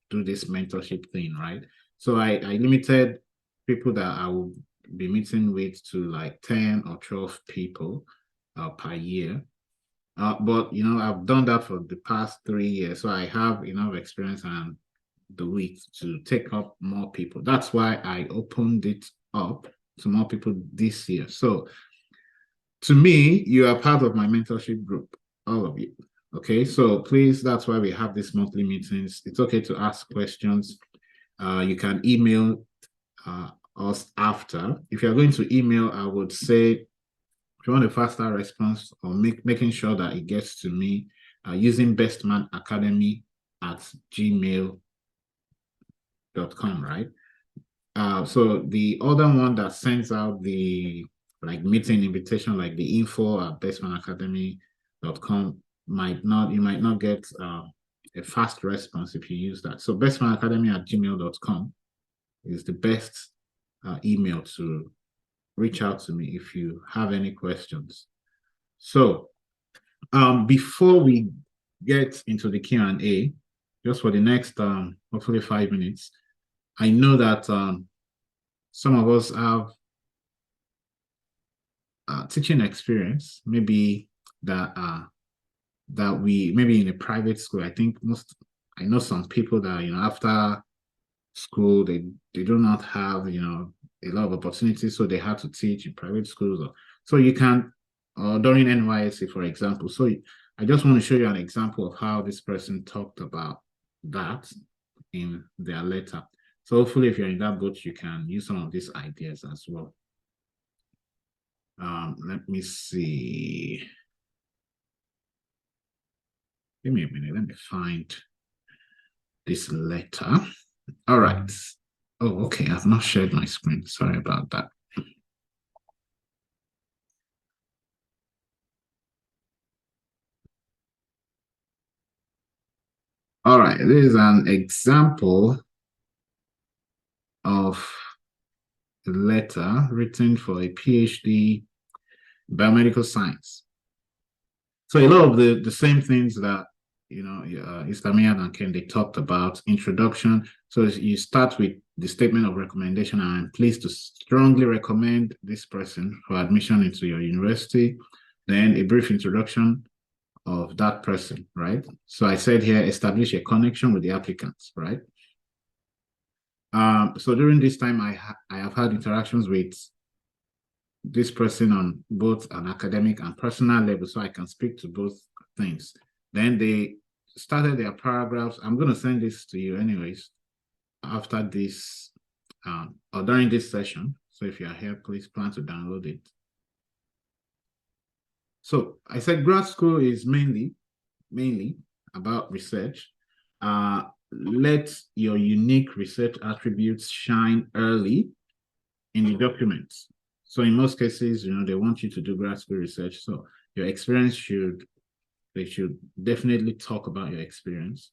Speaker 1: do this mentorship thing, right? So I limited people that I would be meeting with to 10 or 12 people per year. But I've done that for the past 3 years, so I have enough experience and the week to take up more people. That's why I opened it up to more people this year. So to me, you are part of my mentorship group, all of you. Okay, so please, that's why we have these monthly meetings. It's okay to ask questions. You can email us after. If you're going to email, I would say, if you want a faster response or making sure that it gets to me, using bestmanacademy@gmail.com, right? So the other one that sends out the meeting invitation, like the info@bestmanacademy.com, you might not get a fast response if you use that. So bestmanacademy@gmail.com is the best email to reach out to me if you have any questions. So before we get into the Q&A, just for the next hopefully 5 minutes, I know that some of us have teaching experience, maybe that we maybe in a private school. I know some people that after school they do not have a lot of opportunities, so they have to teach in private schools. So you can during NYSC, for example. So I just want to show you an example of how this person talked about that in their letter. So hopefully, if you're in that boat, you can use some of these ideas as well. Let me see. Give me a minute. Let me find this letter. All right. Oh, okay. I've not shared my screen. Sorry about that. All right. This is an example of a letter written for a PhD biomedical science. So a lot of the same things that Islamia and Ken, they talked about introduction. So you start with the statement of recommendation. I'm pleased to strongly recommend this person for admission into your university. Then a brief introduction of that person, right? So I said here, establish a connection with the applicants, right? So during this time, I have had interactions with this person on both an academic and personal level, so I can speak to both things. Then they started their paragraphs. I'm going to send this to you anyways after this or during this session. So if you are here, please plan to download it. So I said grad school is mainly about research. Let your unique research attributes shine early in the documents. So in most cases, they want you to do grad school research. So your experience they should definitely talk about your experience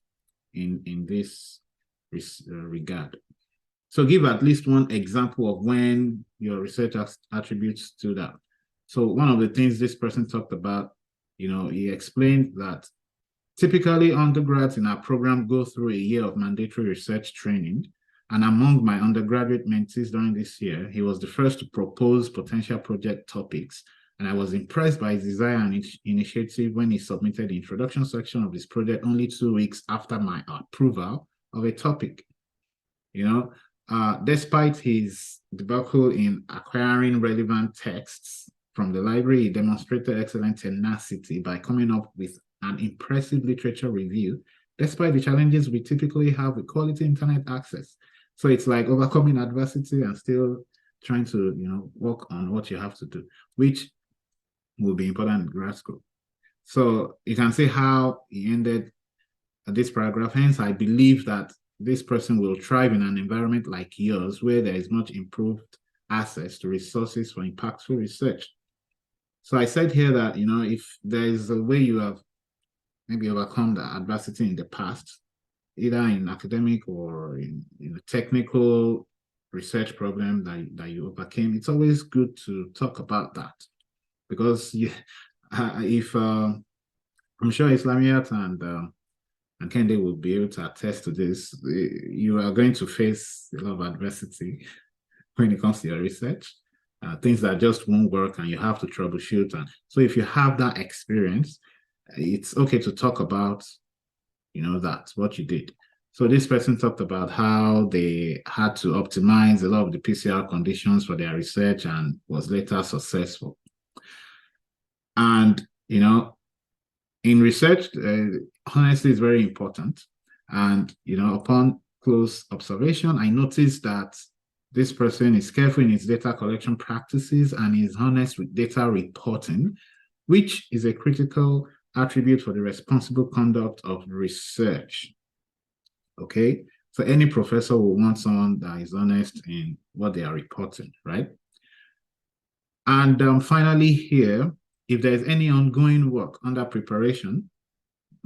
Speaker 1: in this regard. So give at least one example of when your research attributes stood out. So one of the things this person talked about, he explained that typically undergrads in our program go through a year of mandatory research training. And among my undergraduate mentees during this year, he was the first to propose potential project topics. And I was impressed by his desire and initiative when he submitted the introduction section of his project only 2 weeks after my approval of a topic. Despite his debacle in acquiring relevant texts from the library, he demonstrated excellent tenacity by coming up with an impressive literature review, despite the challenges we typically have with quality internet access. So it's like overcoming adversity and still trying to, work on what you have to do, which will be important in grad school. So you can see how he ended this paragraph. Hence, I believe that this person will thrive in an environment like yours, where there is much improved access to resources for impactful research. So I said here that, if there is a way you have maybe overcome the adversity in the past, either in academic or in a technical research problem that you overcame, it's always good to talk about that. Because if I'm sure Islamiyat and Kende will be able to attest to this, you are going to face a lot of adversity when it comes to your research. Things that just won't work and you have to troubleshoot. And so if you have that experience, it's okay to talk about, that's what you did. So this person talked about how they had to optimize a lot of the PCR conditions for their research and was later successful. And, in research, honesty is very important. And, upon close observation, I noticed that this person is careful in his data collection practices and is honest with data reporting, which is a critical attribute for the responsible conduct of research. Okay, so any professor will want someone that is honest in what they are reporting, right? And finally here, if there's any ongoing work under preparation,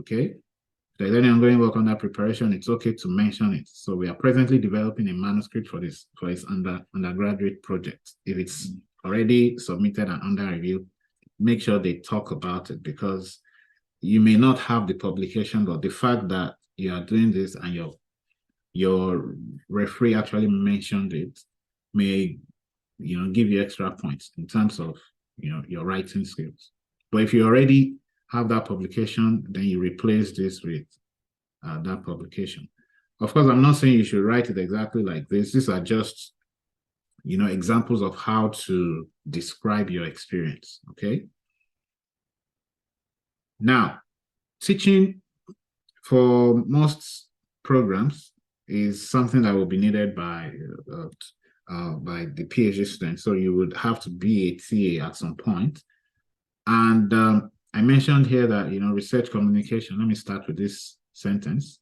Speaker 1: okay, if there's any ongoing work under preparation, it's okay to mention it. So we are presently developing a manuscript for his undergraduate project. If it's already submitted and under review, make sure they talk about it, because you may not have the publication, but the fact that you are doing this and your referee actually mentioned it may give you extra points in terms of your writing skills. But if you already have that publication, then you replace this with that publication. Of course, I'm not saying you should write it exactly like this. These are just examples of how to describe your experience. Okay. Now, teaching for most programs is something that will be needed by the PhD student. So you would have to be a TA at some point. And I mentioned here that, research communication, let me start with this sentence.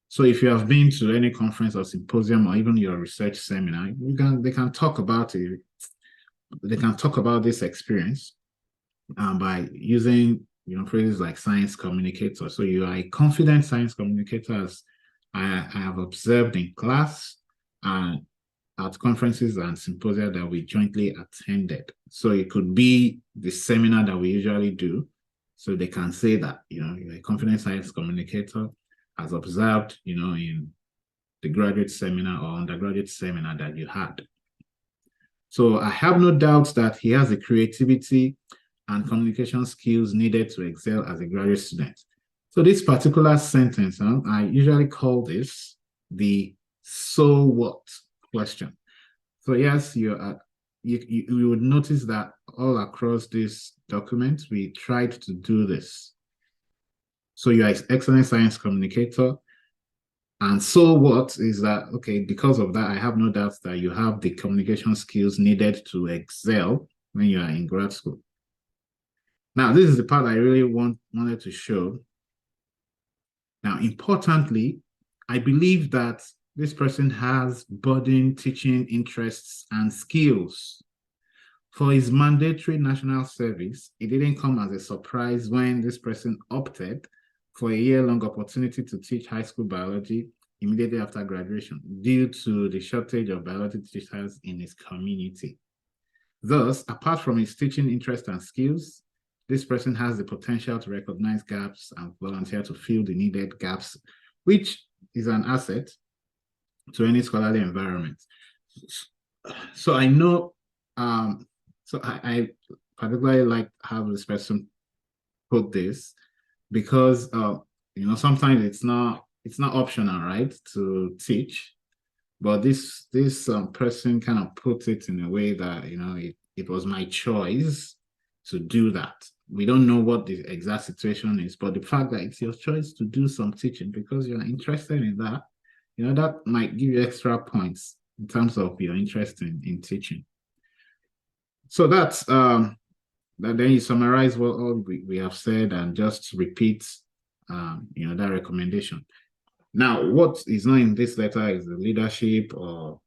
Speaker 1: So if you have been to any conference or symposium or even your research seminar, they can talk about it. They can talk about this experience by using, phrases like science communicator. So you are a confident science communicator, as I have observed in class and at conferences and symposia that we jointly attended. So it could be the seminar that we usually do. So they can say that, you're a confident science communicator, as observed, in the graduate seminar or undergraduate seminar that you had. So I have no doubt that he has the creativity and communication skills needed to excel as a graduate student. So this particular sentence, I usually call this the So what? Question. So yes, you would notice that all across this document, we tried to do this. So you are an excellent science communicator. And so what is that, okay, because of that, I have no doubt that you have the communication skills needed to excel when you are in grad school. Now, this is the part I really wanted to show. Now, importantly, I believe that this person has budding teaching interests and skills. For his mandatory national service, it didn't come as a surprise when this person opted for a year-long opportunity to teach high school biology immediately after graduation due to the shortage of biology teachers in his community. Thus, apart from his teaching interest and skills, this person has the potential to recognize gaps and volunteer to fill the needed gaps, which is an asset to any scholarly environment. So I know, I particularly like how this person put this because sometimes it's not optional, right, to teach, but this person kind of put it in a way that it was my choice to do that. We don't know what the exact situation is, but the fact that it's your choice to do some teaching because you're interested in that, that might give you extra points in terms of your interest in teaching. So that's that. Then you summarize what all we have said and just repeat that recommendation. Now, what is not in this letter is the leadership or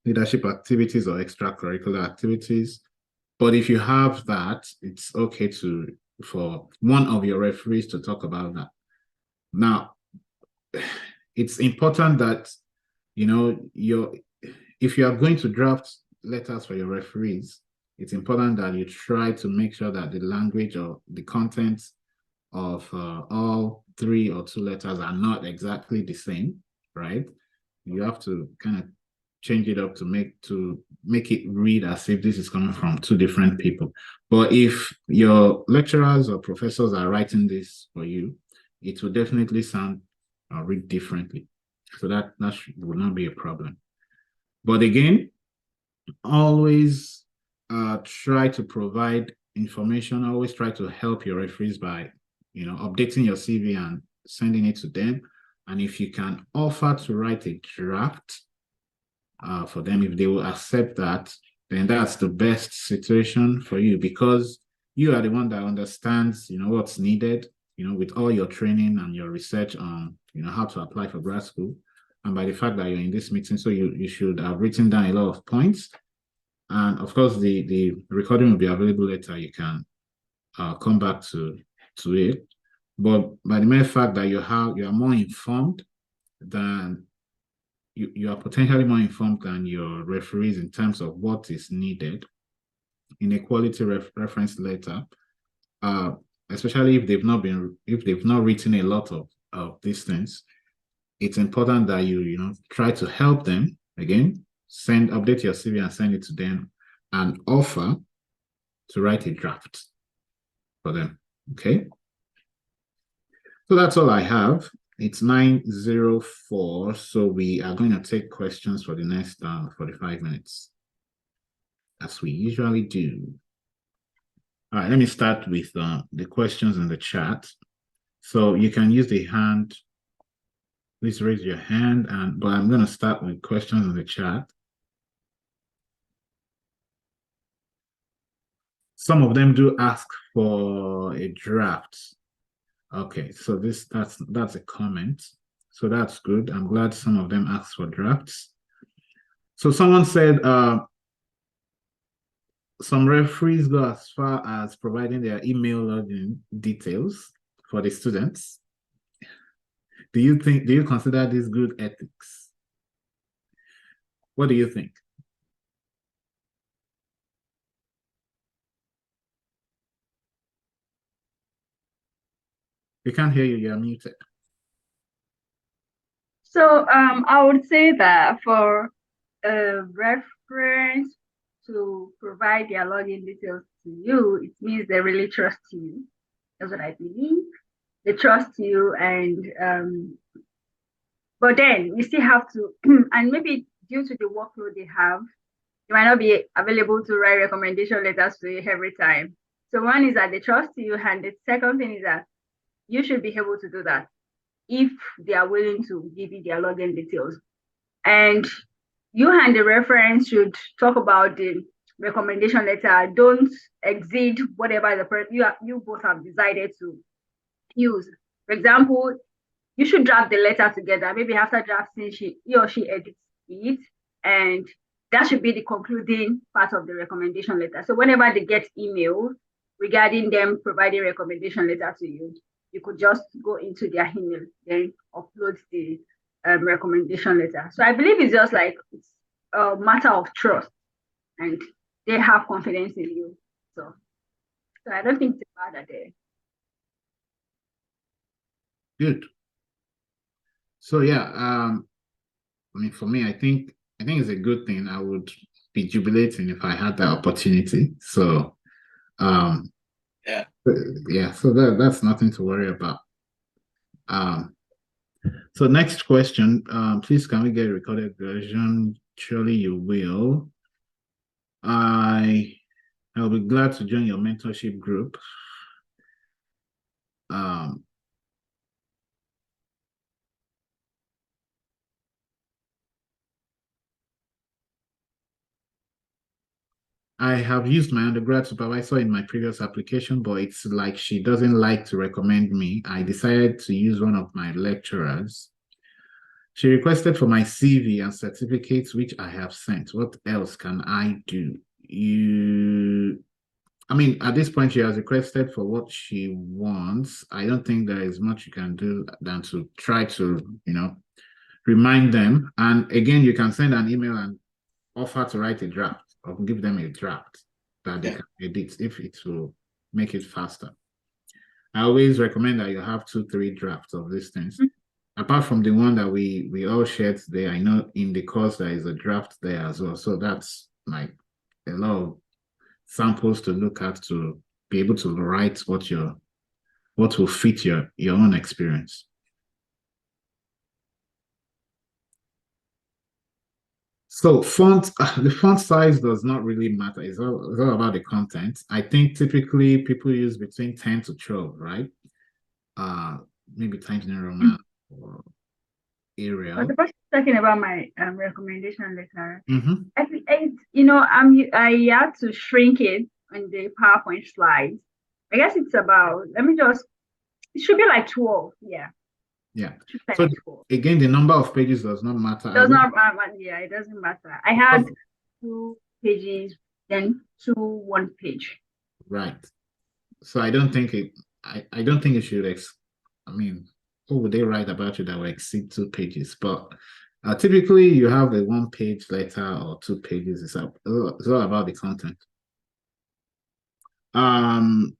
Speaker 1: leadership activities or extracurricular activities. But if you have that, it's okay for one of your referees to talk about that. Now, it's important that if you are going to draft letters for your referees, it's important that you try to make sure that the language or the content of all 3 or 2 letters are not exactly the same, right? You have to kind of change it up to make it read as if this is coming from 2 different people. But if your lecturers or professors are writing this for you, it will definitely sound or read differently. So that will not be a problem. But again, always try to provide information. Always try to help your referees by updating your CV and sending it to them. And if you can offer to write a draft for them, if they will accept that, then that's the best situation for you because you are the one that understands what's needed with all your training and your research on how to apply for grad school. And by the fact that you're in this meeting, so you should have written down a lot of points. And of course, the recording will be available later. You can come back to it. But by the mere fact that you are more informed than you are potentially more informed than your referees in terms of what is needed in a quality reference letter, especially if they've not written a lot of these things. It's important that you try to help them again. Update your CV and send it to them, and offer to write a draft for them. Okay. So that's all I have. It's 9:04, so we are going to take questions for the next 45 minutes, as we usually do. All right, let me start with the questions in the chat. So you can use the hand. Please raise your hand, but I'm going to start with questions in the chat. Some of them do ask for a draft. Okay, so that's a comment. So that's good. I'm glad some of them asked for drafts. So someone said some referees go as far as providing their email login details for the students. Do you consider this good ethics? What do you think? We can't hear you, you're muted.
Speaker 2: So I would say that for a reference to provide their login details to you, it means they really trust you. That's what I believe. They trust you, and But then you still have to, and maybe due to the workload they have, you might not be available to write recommendation letters to you every time. So one is that they trust you, and the second thing is that you should be able to do that if they are willing to give you their login details. And you and the reference should talk about the recommendation letter. Don't exceed whatever you both have decided to use. For example, you should draft the letter together. Maybe after drafting, he or she edits it, and that should be the concluding part of the recommendation letter. So whenever they get email regarding them providing recommendation letter to you, you could just go into their email, then upload the recommendation letter. So I believe it's just like it's a matter of trust, and they have confidence in you. So I don't think it's a bad idea.
Speaker 1: Good. So yeah, I mean, for me, I think it's a good thing. I would be jubilating if I had that opportunity. So,
Speaker 3: Yeah.
Speaker 1: yeah. So that's nothing to worry about. So next question, please can we get a recorded version? Surely you will. I'll be glad to join your mentorship group. I have used my undergrad supervisor in my previous application, but it's like she doesn't like to recommend me. I decided to use one of my lecturers. She requested for my CV and certificates, which I have sent. What else can I do? I mean, at this point, she has requested for what she wants. I don't think there is much you can do than to try to, remind them. And again, you can send an email and offer to write a draft or give them a draft that they can edit if it will make it faster. I always recommend that you have 2-3 drafts of these things. Apart from the one that we all shared today, I know in the course there is a draft there as well. So that's like a lot of samples to look at to be able to write what will fit your own experience. So the font size does not really matter. It's all about the content. I think typically people use between 10 to 12, right? Maybe Times New Roman or Arial.
Speaker 2: I was first talking about my recommendation letter.
Speaker 1: Mm-hmm.
Speaker 2: I had to shrink it on the PowerPoint slides. I guess it's about. It should be like 12. Yeah.
Speaker 1: Yeah. So again, the number of pages does not matter.
Speaker 2: It doesn't matter. I had 2 pages, then 2 1-page.
Speaker 1: Right. So I don't think it should what would they write about you that will exceed 2 pages? But typically you have a 1-page letter or 2 pages. It's all about the content.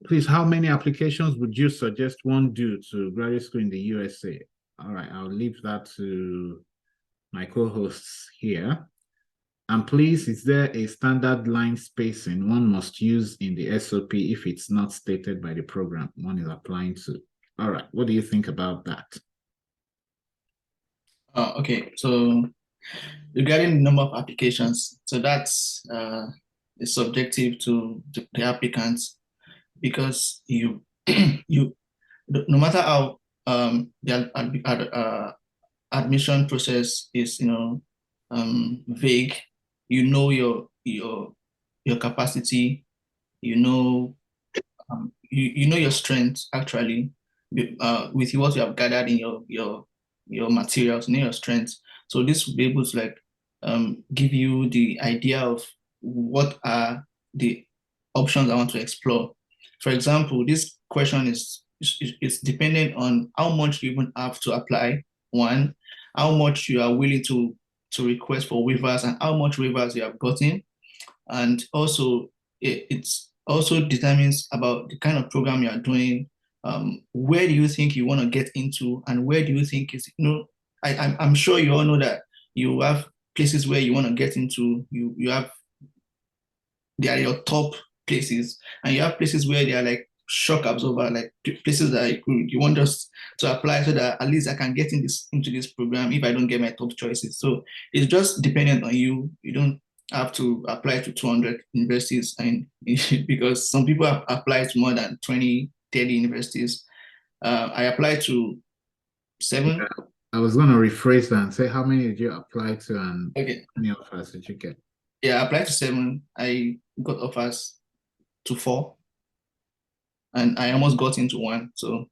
Speaker 1: Please, how many applications would you suggest one do to graduate school in the USA? All right, I'll leave that to my co-hosts here. And please, is there a standard line spacing one must use in the SOP if it's not stated by the program one is applying to? All right, what do you think about that?
Speaker 3: Okay, so regarding the number of applications, so that's is subjective to the applicants, because you no matter how the admission process is vague, you know your capacity, you know your strength actually, with what you have gathered in your materials, you know your strengths. So this will be able to give you the idea of what are the options I want to explore. For example, this question is dependent on how much you even have to apply, one, how much you are willing to request for waivers and how much waivers you have gotten. And also it's also determines about the kind of program you are doing. Where do you think you want to get into, and where do you think is, I'm sure you all know that you have places where you want to get into, they are your top places, and you have places where they are like shock absorber, like places that you want us to apply so that at least I can get into this program if I don't get my top choices. So it's just dependent on you. You don't have to apply to 200 universities, and because some people have applied to more than 20, 30 universities. I applied to 7.
Speaker 1: I was going to rephrase that and say, how many did you apply to and
Speaker 3: Okay.
Speaker 1: how many offers did you get?
Speaker 3: Yeah, I applied to 7. I got offers to 4, and I almost got into 1. So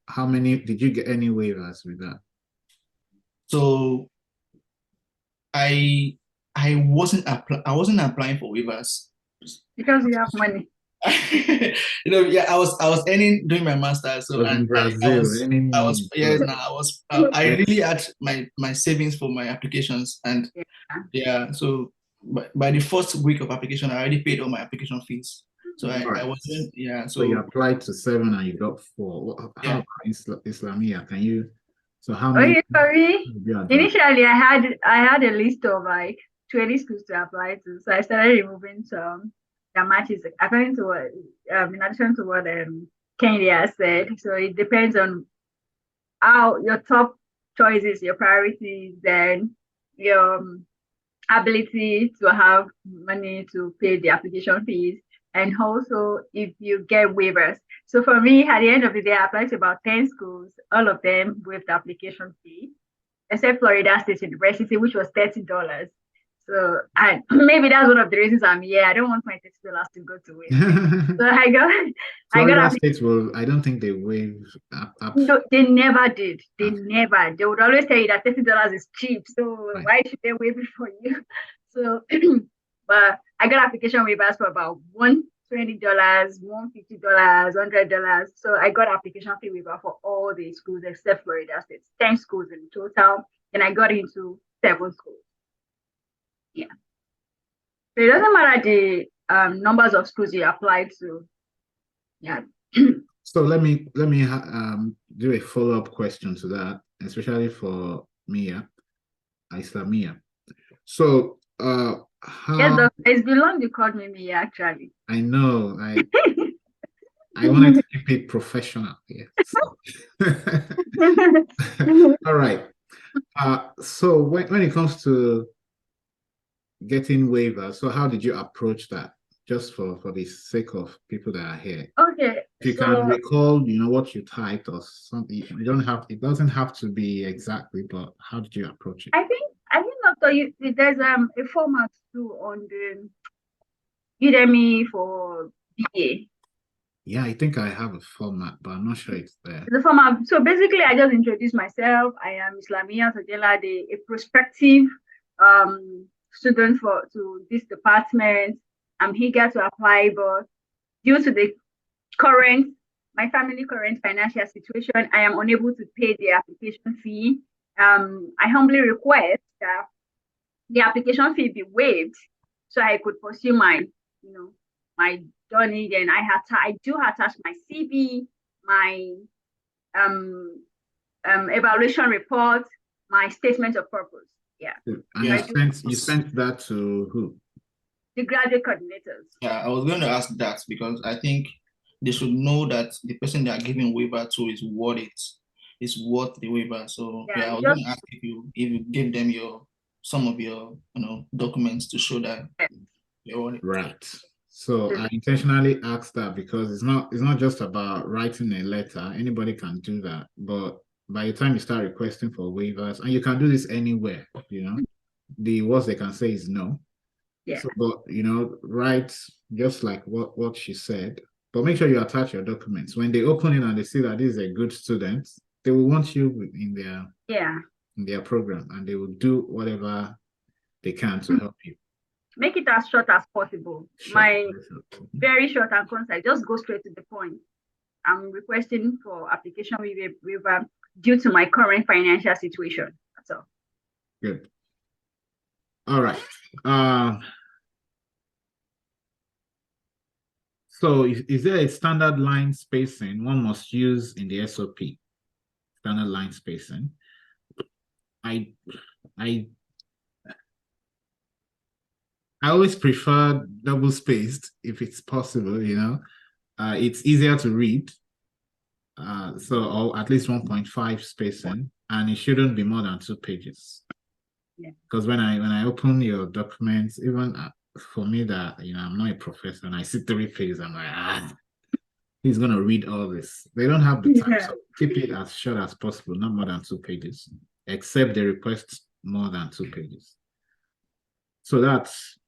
Speaker 1: how many did you get any waivers with that?
Speaker 3: So I wasn't applying for waivers
Speaker 2: because you have money.
Speaker 3: Yeah, I was earning doing my master's, so
Speaker 1: Was in
Speaker 3: and
Speaker 1: Brazil,
Speaker 3: I was yes,
Speaker 1: so,
Speaker 3: now I really had my savings for my applications, and yeah, so by the first week of application, I already paid all my application fees. So I was doing, yeah.
Speaker 1: So you applied to 7 and you got 4. How about Islamia? Can you? So how many?
Speaker 2: Okay, sorry.
Speaker 1: did you advance?
Speaker 2: Initially, I had a list of like 20 schools to apply to, so I started removing some that matches according to what in addition to what Kenya said. So it depends on how your top choices, your priorities, then your ability to have money to pay the application fees, and also if you get waivers. So for me, at the end of the day, I applied to about 10 schools, all of them with the application fee, except Florida State University, which was $30. So and maybe that's one of the reasons I'm here. I don't want my $30 to go to waste. So
Speaker 1: Florida State will, I don't think they waive up.
Speaker 2: No, they never did. They never. They would always tell you that $30 is cheap. So why should they waive it for you? So, but I got application waivers for about $120, $150, $100. So I got application fee waiver for all the schools except Florida State. 10 schools in total, and I got into 7 schools. Yeah. So it doesn't matter the numbers of schools you apply to. Yeah.
Speaker 1: So let me do a follow-up question to that, especially for Mia, Islamia. So how
Speaker 2: yes, it's been long you called me Mia, actually.
Speaker 1: I know I wanted to keep it professional here. So. All right. So when it comes to getting waivers, so how did you approach that? Just for the sake of people that are here.
Speaker 2: Okay.
Speaker 1: If you can recall, what you typed or something, it doesn't have to be exactly, but how did you approach it?
Speaker 2: I think there's a format too on the Udemy for BA.
Speaker 1: Yeah, I think I have a format, but I'm not sure it's there.
Speaker 2: The format. So basically, I just introduce myself. I am Islamia Tojelade, a prospective student to this department. I'm eager to apply, but due to my family current financial situation, I am unable to pay the application fee. I humbly request that the application fee be waived so I could pursue my journey. Then I do attach my CV, my evaluation report, my statement of purpose. Yeah.
Speaker 1: And you sent that to who?
Speaker 2: The graduate coordinators.
Speaker 3: Yeah, I was going to ask that because I think they should know that the person they are giving waiver to is worth it. It's worth the waiver. So I was going to ask if you give them some of your documents to show that you're worth it.
Speaker 1: Right. So I intentionally asked that because it's not just about writing a letter. Anybody can do that, but by the time you start requesting for waivers, and you can do this anywhere, the worst they can say is no.
Speaker 2: Yeah.
Speaker 1: So, but write just like what she said, but make sure you attach your documents. When they open it and they see that this is a good student, they will want you in their program, and they will do whatever they can to help you.
Speaker 2: Make it as short as possible. Very short and concise. Just go straight to the point. I'm requesting for application waiver due to my current financial situation. That's all.
Speaker 1: Good. All right. So is there a standard line spacing one must use in the SOP? Standard line spacing. I I always prefer double spaced if it's possible, you know. It's easier to read. So or at least 1.5 spacing, and it shouldn't be more than 2 pages.
Speaker 2: Yeah.
Speaker 1: Because when I open your documents, even for me that I'm not a professor and I see 3 pages, I'm like, he's gonna read all this. They don't have the time,
Speaker 2: Yeah.
Speaker 1: so keep it as short as possible, not more than 2 pages, except they request more than 2 pages. So that's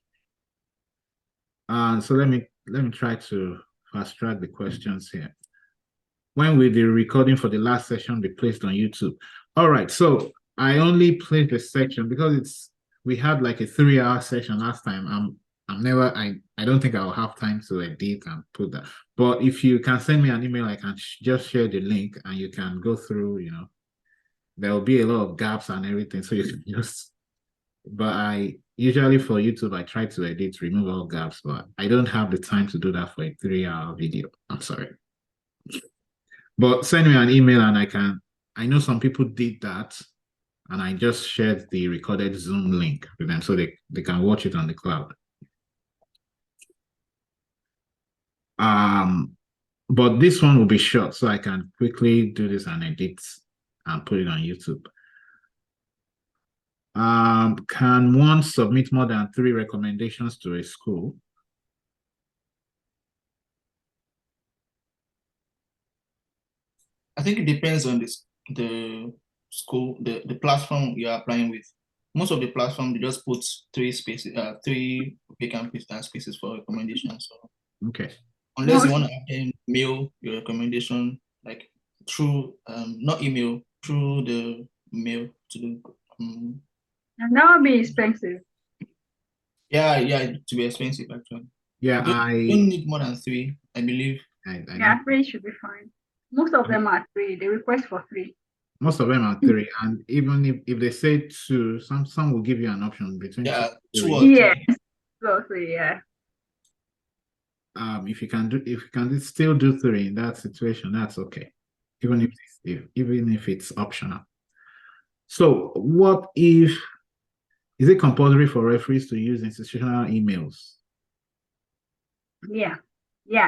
Speaker 1: so let me try to fast track the questions here. When will the recording for the last session be placed on YouTube? All right, so I only played the section because we had like a 3-hour session last time. I don't think I'll have time to edit and put that. But if you can send me an email, I can just share the link and you can go through, there will be a lot of gaps and everything. So you can but I usually for YouTube, I try to edit, remove all gaps, but I don't have the time to do that for a 3-hour video. I'm sorry. But send me an email and I know some people did that and I just shared the recorded Zoom link with them so they can watch it on the cloud. But this one will be short, so I can quickly do this and edit and put it on YouTube. Can one submit more than 3 recommendations to a school?
Speaker 3: I think it depends on the school, the platform you're applying with. Most of the platform they just put 3 vacant spaces for recommendations. So
Speaker 1: Okay.
Speaker 3: unless you want to mail your recommendation like through not email, through the mail to the
Speaker 2: And that would be expensive.
Speaker 3: yeah, to be expensive actually.
Speaker 1: Yeah,
Speaker 3: You don't need more than 3, I believe.
Speaker 2: Yeah, 3 should be fine. Most of them are 3. They request for 3.
Speaker 1: Most of them are 3, and even if they say 2, some will give you an option between 2 or 3.
Speaker 2: Yes, 2 or 3, yeah.
Speaker 1: If you can still do 3 in that situation, that's okay, even if it's optional. So, what if is it compulsory for referees to use institutional emails?
Speaker 2: Yeah.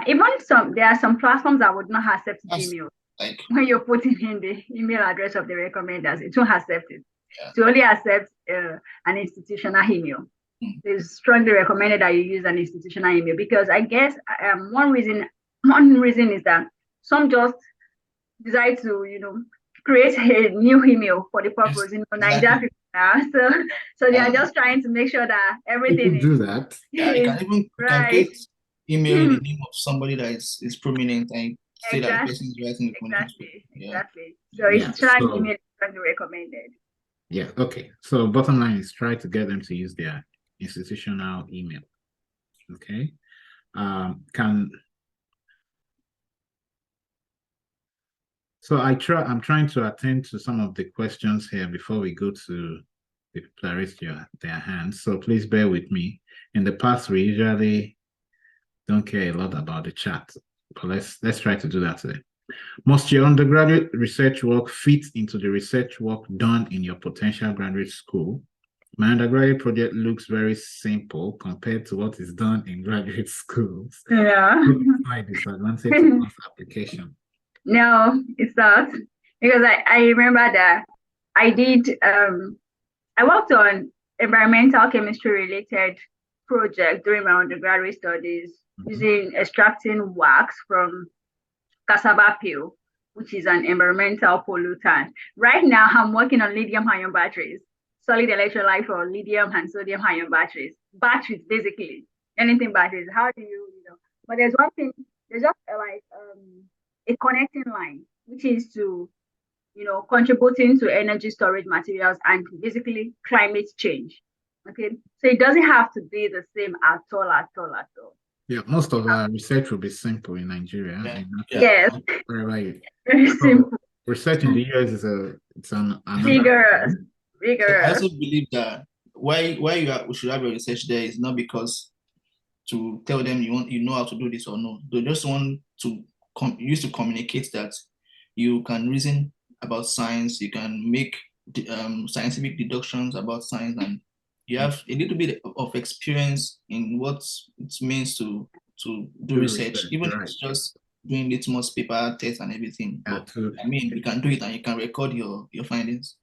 Speaker 2: Even there are some platforms that would not accept Gmail.
Speaker 3: Like
Speaker 2: when you're putting in the email address of the recommenders, it won't accept it.
Speaker 3: Yeah.
Speaker 2: To only accept an institutional email. It's strongly recommended that you use an institutional email because I guess one reason is that some just decide to create a new email for the purpose. Nigeria people so they are just trying to make sure that everything
Speaker 1: people do that.
Speaker 3: Yeah, you can even create email in the name of somebody that is prominent and say that the person is writing the
Speaker 2: Exactly. So institutional email is strongly recommended.
Speaker 1: Yeah, okay. So bottom line is try to get them to use their institutional email. Okay. So I'm trying to attend to some of the questions here before we go to the people that raised their hands. So please bear with me. In the past, we usually don't care a lot about the chat, but let's try to do that today. Must your undergraduate research work fit into the research work done in your potential graduate school? My undergraduate project looks very simple compared to what is done in graduate schools.
Speaker 2: Yeah.
Speaker 1: My disadvantage of this application.
Speaker 2: No, it's not. Because I remember that I worked on environmental chemistry related project during my undergraduate studies using extracting wax from cassava peel, which is an environmental pollutant. Right now, I'm working on lithium-ion batteries, solid electrolyte for lithium and sodium-ion batteries. Batteries, basically, anything batteries. How do but there's one thing, there's just a connecting line, which is to, contributing to energy storage materials and basically climate change. Okay, so it doesn't have to be the same at all.
Speaker 1: Yeah, most of our research will be simple in Nigeria.
Speaker 2: Yes.
Speaker 1: Very
Speaker 2: simple.
Speaker 1: Research in the US it's an
Speaker 2: vigorous.
Speaker 3: So I also believe that why we should have a research there is not because to tell them you know how to do this or no. They just want to use to communicate that you can reason about science, you can make scientific deductions about science, and you have a little bit of experience in what it means to do research, even if it's just doing litmus paper tests and everything. But I mean, you can do it and you can record your findings.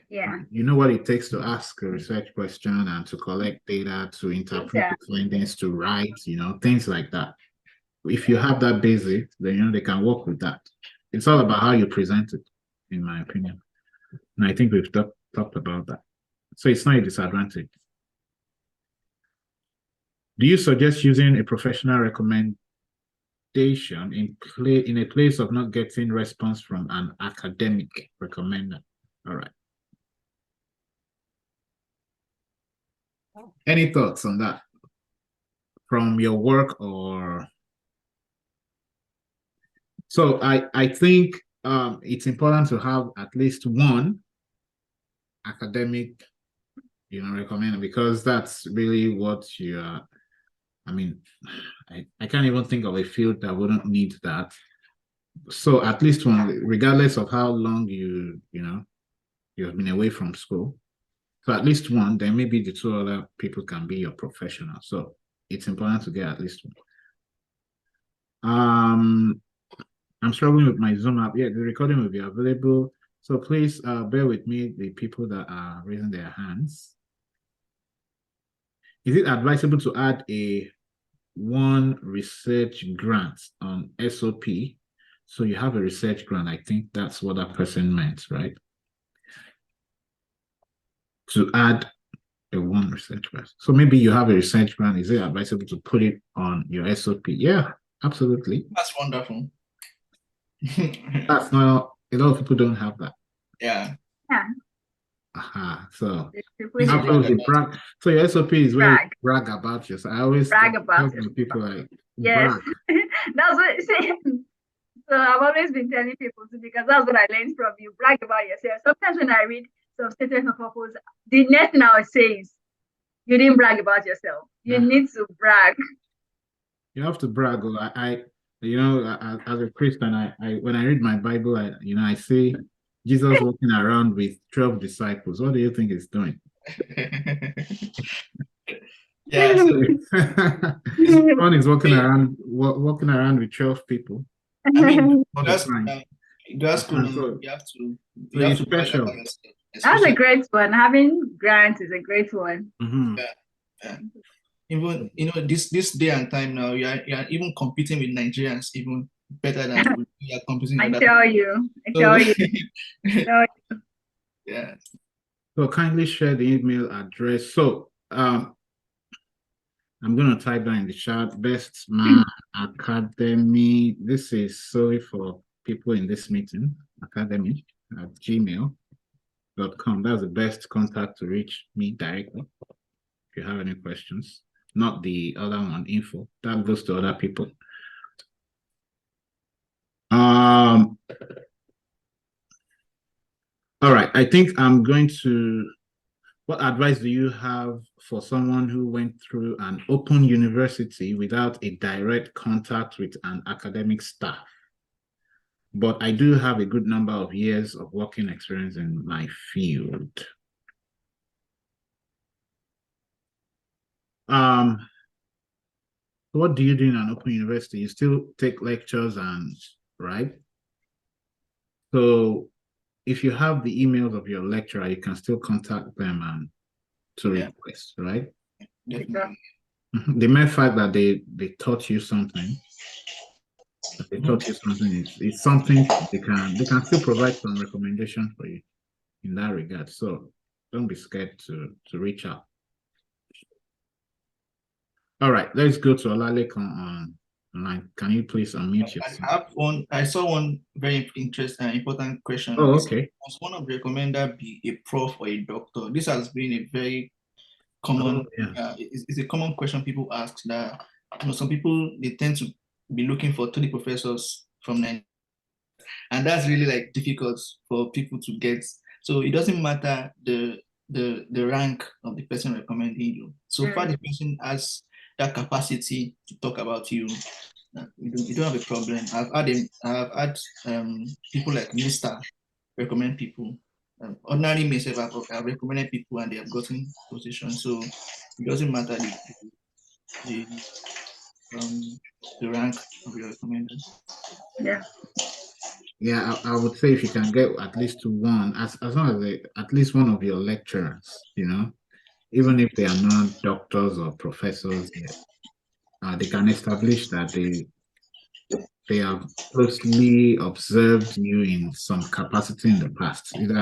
Speaker 2: Yeah.
Speaker 1: You know what it takes to ask a research question and to collect data, to interpret the findings, to write, things like that. If you have that basic, then they can work with that. It's all about how you present it, in my opinion. And I think we've talked about that. So it's not a disadvantage. Do you suggest using a professional recommendation in a place of not getting response from an academic recommender? All right. Any thoughts on that from your work or? So I think it's important to have at least one academic, recommender, because that's really what you are. I mean, I can't even think of a field that wouldn't need that. So at least one, regardless of how long you have been away from school. So at least one, then maybe the two other people can be your professional. So it's important to get at least one. I'm struggling with my Zoom app. Yeah, the recording will be available. So please bear with me, the people that are raising their hands. Is it advisable to add one research grant on SOP? So you have a research grant. I think that's what that person meant, right? To add a one research grant. So maybe you have a research grant. Is it advisable to put it on your SOP? Yeah, absolutely.
Speaker 3: That's wonderful.
Speaker 1: That's not, a lot of people don't have that.
Speaker 3: Yeah.
Speaker 1: So so your SOP is where you brag about yourself. I always
Speaker 2: brag about
Speaker 1: people like
Speaker 2: yes. That's what I'm saying. So I've always been telling people to, because that's what I learned from you. Brag about yourself. Sometimes when I read some statement of purpose, the next thing I say is, you didn't brag about yourself. You need to brag.
Speaker 1: You have to brag. As a Christian, I when I read my Bible, I see Jesus walking around with 12 disciples. What do you think he's doing?
Speaker 3: Yeah.
Speaker 1: One is walking around with 12 people.
Speaker 3: I mean, that's cool. So you have to
Speaker 1: special.
Speaker 2: That's a great one. Having grants is a great one.
Speaker 1: Mm-hmm.
Speaker 3: Yeah. Even this day and time now, you are even competing with Nigerians even better than you are competing.
Speaker 2: I tell you.
Speaker 3: Yeah.
Speaker 1: So kindly share the email address. So I'm going to type that in the chat. Best Man Academy. This is sorry for people in this meeting. academy@gmail.com. That's the best contact to reach me directly if you have any questions. Not the other one, info. That goes to other people. All right. I think I'm going to. What advice do you have for someone who went through an open university without a direct contact with an academic staff? But I do have a good number of years of working experience in my field. What do you do in an open university? You still take lectures right? So if you have the emails of your lecturer, you can still contact them and to request, right?
Speaker 3: Definitely.
Speaker 1: The mere fact that they taught you something, it's something they can still provide some recommendation for you in that regard. So don't be scared to reach out. All right, let's go to Olalekon online. Can you please unmute yourself?
Speaker 3: I saw one very interesting important question.
Speaker 1: Oh, okay.
Speaker 3: Was one of the recommender be a prof or a doctor? This has been a very common. It's a common question people ask. That some people they tend to be looking for 30 professors from Nigeria, and that's really like difficult for people to get. So it doesn't matter the rank of the person recommending you. So far, the person has that capacity to talk about you. You don't have a problem. I've had people like Mr. recommend people. ordinary may say I've recommended people and they have gotten positions. So it doesn't matter the, the rank of your recommender.
Speaker 2: Yeah.
Speaker 1: Yeah, I would say if you can get at least to one, as long as at least one of your lecturers, even if they are not doctors or professors yet, they can establish that they have closely observed you in some capacity in the past, either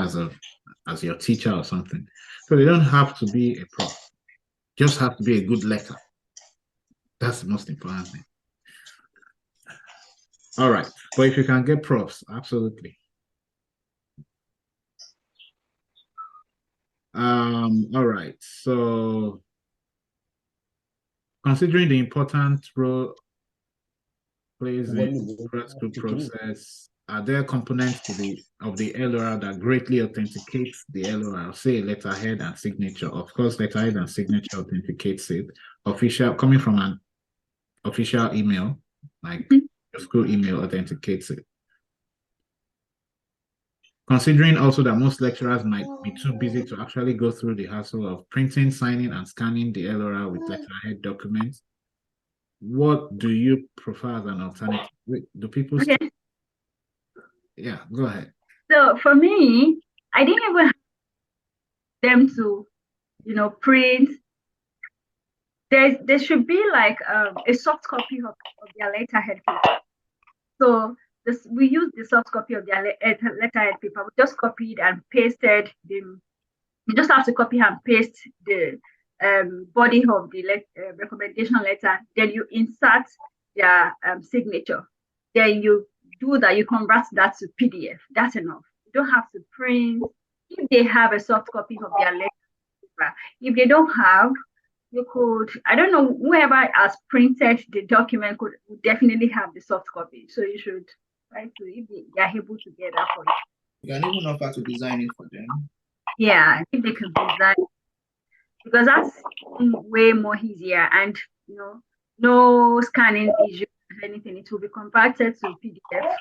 Speaker 1: as your teacher or something. So they don't have to be a prof, just have to be a good letter. That's the most important thing. All right, but if you can get profs, absolutely. All right, so considering the important role plays in grad process, are there components of the LOR that greatly authenticates the LOR? Say letterhead and signature. Of course, letterhead and signature authenticates it. Coming from an official email, like your school email authenticates it. Considering also that most lecturers might be too busy to actually go through the hassle of printing, signing, and scanning the LOR with letterhead documents, what do you prefer as an alternative? Wait, do people
Speaker 2: Okay.
Speaker 1: Yeah, go ahead.
Speaker 2: So for me, I didn't even have them to, print. There should be like a soft copy of their letterhead paper. So we use the soft copy of their letterhead paper. We just copied and pasted them. You just have to copy and paste the body of the recommendation letter. Then you insert their signature. Then you do that. You convert that to PDF. That's enough. You don't have to print. If they have a soft copy of their letter paper, if they don't have, you could, I don't know, whoever has printed the document would definitely have the soft copy. So you should try to, if they are able to get that for you.
Speaker 3: You can even offer to design it for them.
Speaker 2: Yeah, if they can design, because that's way more easier, and no scanning issue or anything. It will be converted to PDF.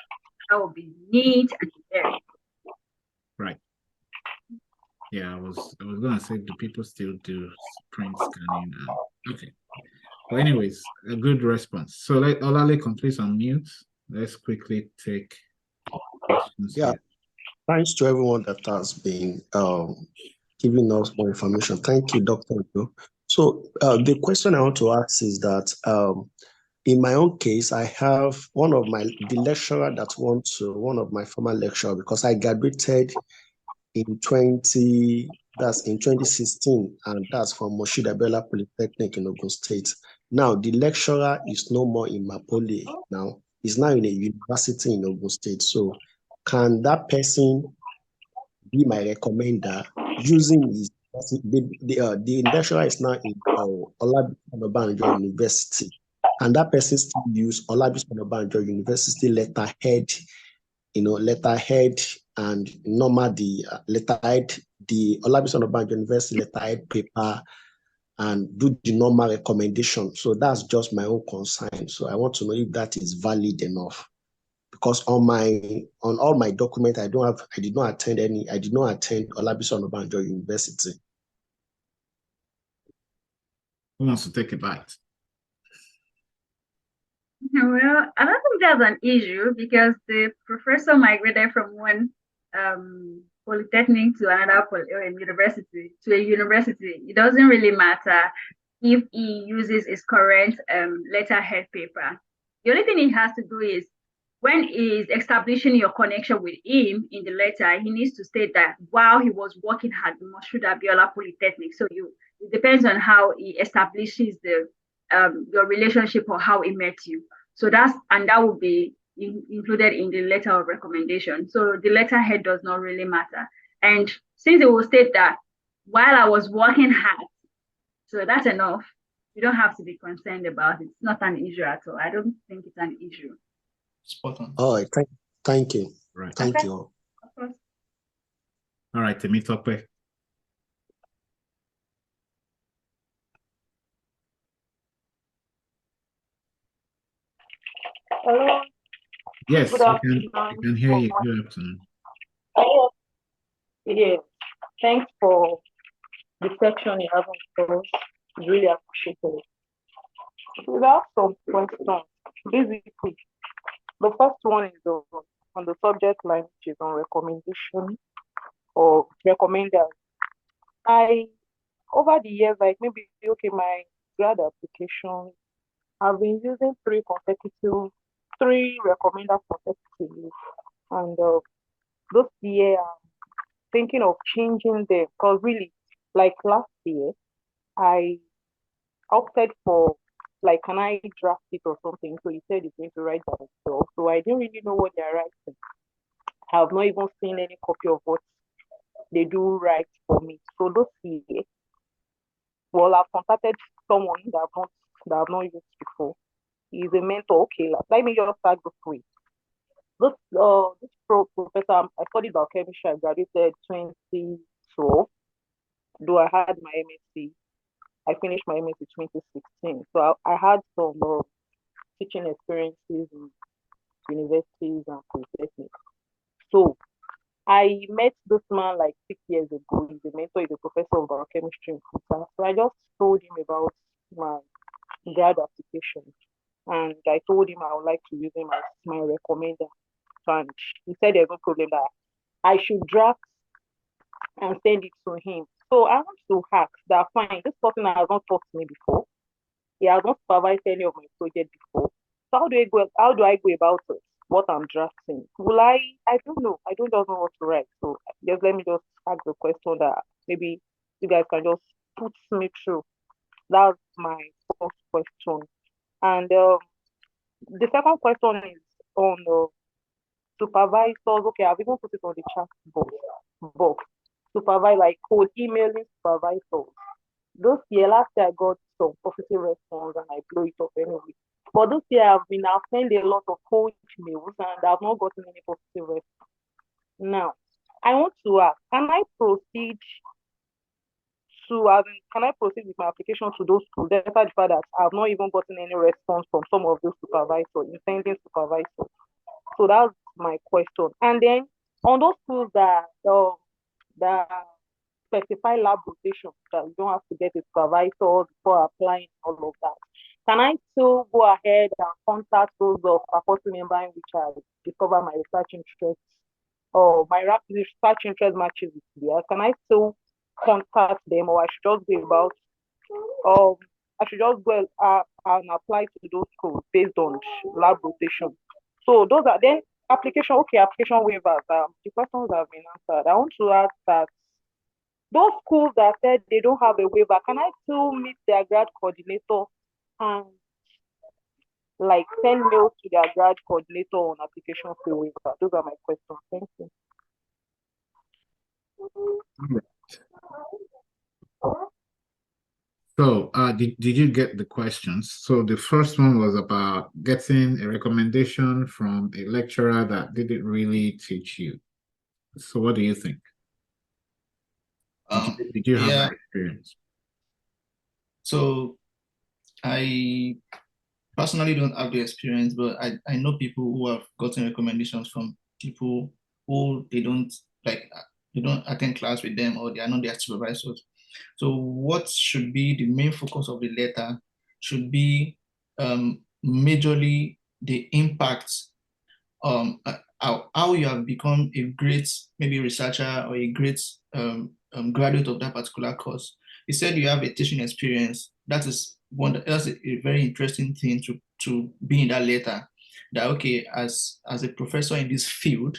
Speaker 2: That will be neat and very.
Speaker 1: Right. Yeah, I was gonna say, do people still do print scanning? Okay. But anyways, a good response. So let Olale complete on mute. Let's quickly take questions.
Speaker 4: Yeah,
Speaker 1: here.
Speaker 4: thanks to everyone that has been giving us more information. Thank you, Dr. Joe. So the question I want to ask is that in my own case, I have one of the lecturer that wants to, one of my former lecturer, because I graduated in 2016, and that's from Moshida Bella Polytechnic in Ogun State. Now, the lecturer is no more in Mapole now. He's now in a university in Ogun State. So can that person be my recommender using his, the lecturer is now in Olabi University, and that person still use Olabi University letterhead, letterhead and normal the letterhead, the Olabi University letterhead paper, and do the normal recommendation. So that's just my own concern. So I want to know if that is valid enough. Because on all my documents, I did not attend Olabisi Onabanjo University.
Speaker 1: Who wants to take a bite?
Speaker 2: Well, I don't think that's an issue because the professor migrated from one polytechnic to another university to a university. It doesn't really matter if he uses his current letterhead paper. The only thing he has to do is when he's establishing your connection with him in the letter, he needs to state that while he was working at the Moshood Abiola Polytechnic. So it depends on how he establishes your relationship or how he met you. So that will be included in the letter of recommendation. So the letterhead does not really matter. And since it will state that while I was working hard, so that's enough. You don't have to be concerned about it. It's not an issue at all. I don't think it's an issue.
Speaker 3: Spot on.
Speaker 4: All right, thank you.
Speaker 1: Right.
Speaker 4: Thank you.
Speaker 2: Of course.
Speaker 1: All right, Temitope.
Speaker 5: Hello.
Speaker 1: Yes,
Speaker 5: Good
Speaker 1: we can hear you. Good afternoon.
Speaker 5: Yeah, thanks for the section you have on us. Really appreciated. We have some questions. Basically, the first one is on the subject line, which is on recommendation or recommenders. I over the years, like maybe okay, my grad application, I've been using three recommenders consecutively, and this year I'm thinking of changing them because really, like last year, I opted for like, can I draft it or something? So he said he's going to write by himself. So I didn't really know what they're writing. I have not even seen any copy of what they do write for me. So this year, well, I've contacted someone that I've not used before. He's a mentor. Okay, like, let me just start this way. This professor, I studied biochemistry. I graduated 2012. Though I had my MSc, I finished my MSc 2016. So I had some teaching experiences in universities and polytechnics. So I met this man like 6 years ago. He's a mentor, he's a professor of biochemistry in Kuta. So I just told him about my grad application. And I told him I would like to use him as my recommender. And he said there's no problem that I should draft and send it to him. So I want to ask that fine, this person has not talked to me before. He has not supervised any of my project before. So how do I go about it? What I'm drafting? I don't know. I don't just know what to write. So just let me just ask the question that maybe you guys can just put me through. That's my first question. And the second question is on supervisors. Okay, I've even put it on the chat box. Supervise, like code emailing supervisors. This year, last year I got some positive response and I blew it up anyway. But this year I've sent a lot of cold mails and I've not gotten any positive response. Now, I want to ask, can I proceed with my application to those schools, despite the fact that I've not even gotten any response from some of those supervisors, intending supervisors? So that's my question. And then on those schools that specify lab rotation, that you don't have to get a supervisor before applying all of that. Can I still go ahead and contact those of faculty member in which I discover my research interest or my research interest matches with theirs? Can I still contact them, or I should just go and apply to those schools based on lab rotation? So those are then application waivers. The questions have been answered. I want to ask that those schools that said they don't have a waiver, can I still meet their grad coordinator and like send mails to their grad coordinator on application for waiver? Those are my questions. Thank you.
Speaker 1: So, did you get the questions? So the first one was about getting a recommendation from a lecturer that didn't really teach you. So what do you think? Did you have that experience?
Speaker 3: So I personally don't have the experience, but I know people who have gotten recommendations from people who they don't attend class with them, or they are not their supervisors. So what should be the main focus of the letter should be majorly the impact, how you have become a great maybe researcher or a great graduate of that particular course. You said you have a teaching experience. That's a very interesting thing to be in that letter. That okay, as a professor in this field,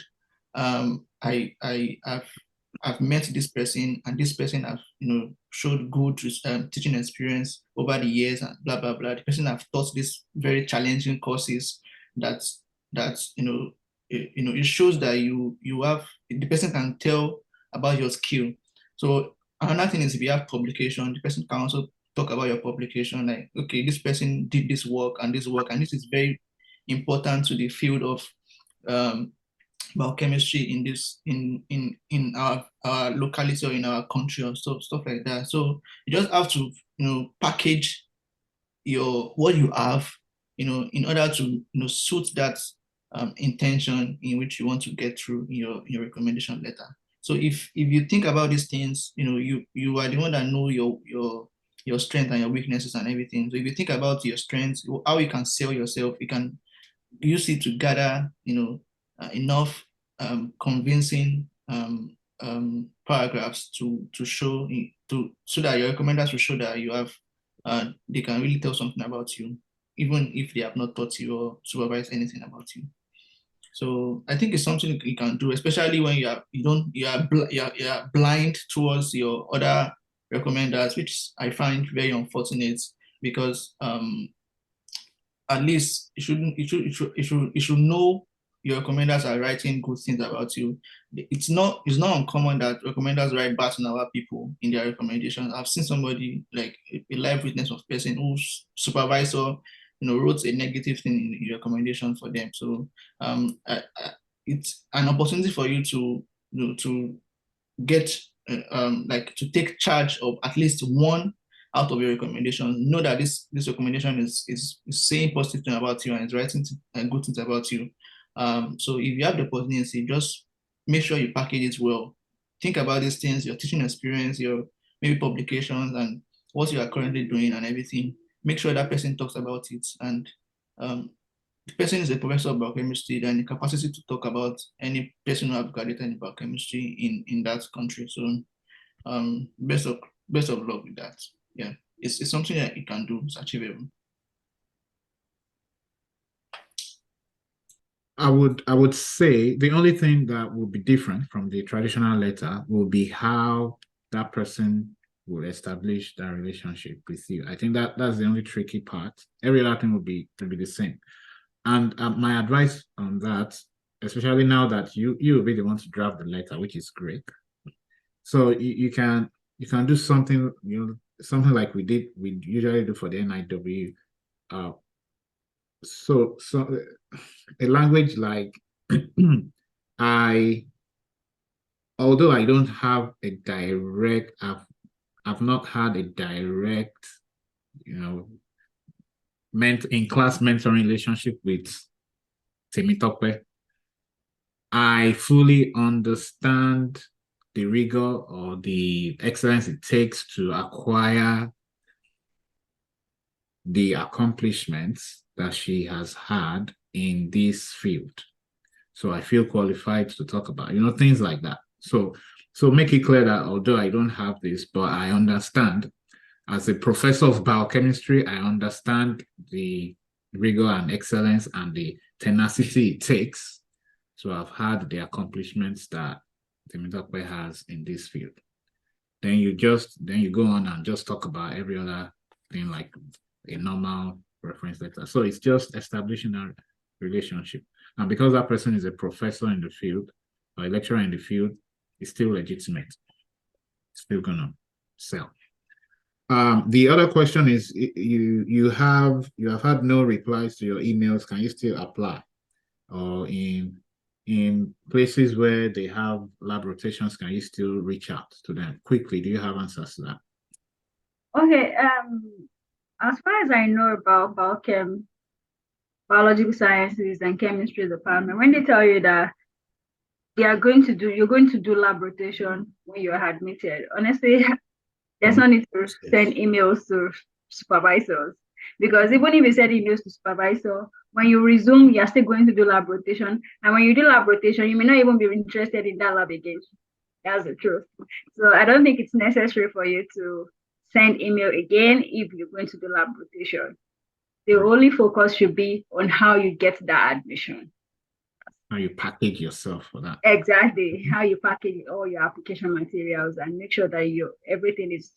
Speaker 3: I've met this person, and this person have showed good teaching experience over the years and blah blah blah. The person have taught these very challenging courses that it shows that you have the person can tell about your skill. So another thing is, if you have publication, the person can also talk about your publication, like okay, this person did this work, and this is very important to the field of biochemistry in this in our locality or in our country, or stuff like that. So you just have to package what you have in order to suit that intention in which you want to get through in your recommendation letter. So if you think about these things, you are the one that know your strength and your weaknesses and everything. So if you think about your strengths, how you can sell yourself, you can use it to gather, enough convincing paragraphs to show so that your recommenders will show that you have they can really tell something about you, even if they have not taught you or supervised anything about you. So I think it's something you can do, especially when you are blind towards your other recommenders, which I find very unfortunate because at least you should know your recommenders are writing good things about you. It's not uncommon that recommenders write bad things about people in their recommendations. I've seen somebody like a live witness of person whose supervisor, wrote a negative thing in your recommendation for them. So it's an opportunity for you to to get like to take charge of at least one out of your recommendation. Know that this recommendation is saying positive thing about you and is writing good things about you. So if you have the opportunity, just make sure you package it well. Think about these things, your teaching experience, your maybe publications, and what you are currently doing and everything. Make sure that person talks about it, and the person is a professor of biochemistry, then the capacity to talk about any person who have graduated in biochemistry in that country. So best of luck with that. Yeah, it's something that you can do. It's achievable.
Speaker 1: I would say the only thing that would be different from the traditional letter will be how that person will establish that relationship with you. I think that's the only tricky part. Every other thing will be the same. And my advice on that, especially now that you will be the one to draft the letter, which is great. So you can do something, something like we usually do for the NIW. So a language like although I don't have a direct, I've not had a direct, in-class mentoring relationship with Temitope. I fully understand the rigor or the excellence it takes to acquire the accomplishments that she has had in this field. So I feel qualified to talk about, things like that. So make it clear that although I don't have this, but I understand as a professor of biochemistry, I understand the rigor and excellence and the tenacity it takes to have had the accomplishments that Temitope has in this field. Then you go on and just talk about every other thing like a normal reference letter. So it's just establishing a relationship. And because that person is a professor in the field or a lecturer in the field, it's still legitimate. It's still gonna sell. The other question is you have had no replies to your emails. Can you still apply? Or in places where they have lab rotations, can you still reach out to them quickly? Do you have answers to that?
Speaker 2: Okay. As far as I know about biological sciences and chemistry department, when they tell you that you're going to do lab rotation when you are admitted, honestly, there's no need to send emails to supervisors, because even if you send emails to supervisor, when you resume, you're still going to do lab rotation. And when you do lab rotation, you may not even be interested in that lab again. That's the truth. So I don't think it's necessary for you to send email again if you're going to do lab rotation. The only focus should be on how you get that admission.
Speaker 1: How you package yourself for that.
Speaker 2: Exactly. How you package all your application materials and make sure that everything is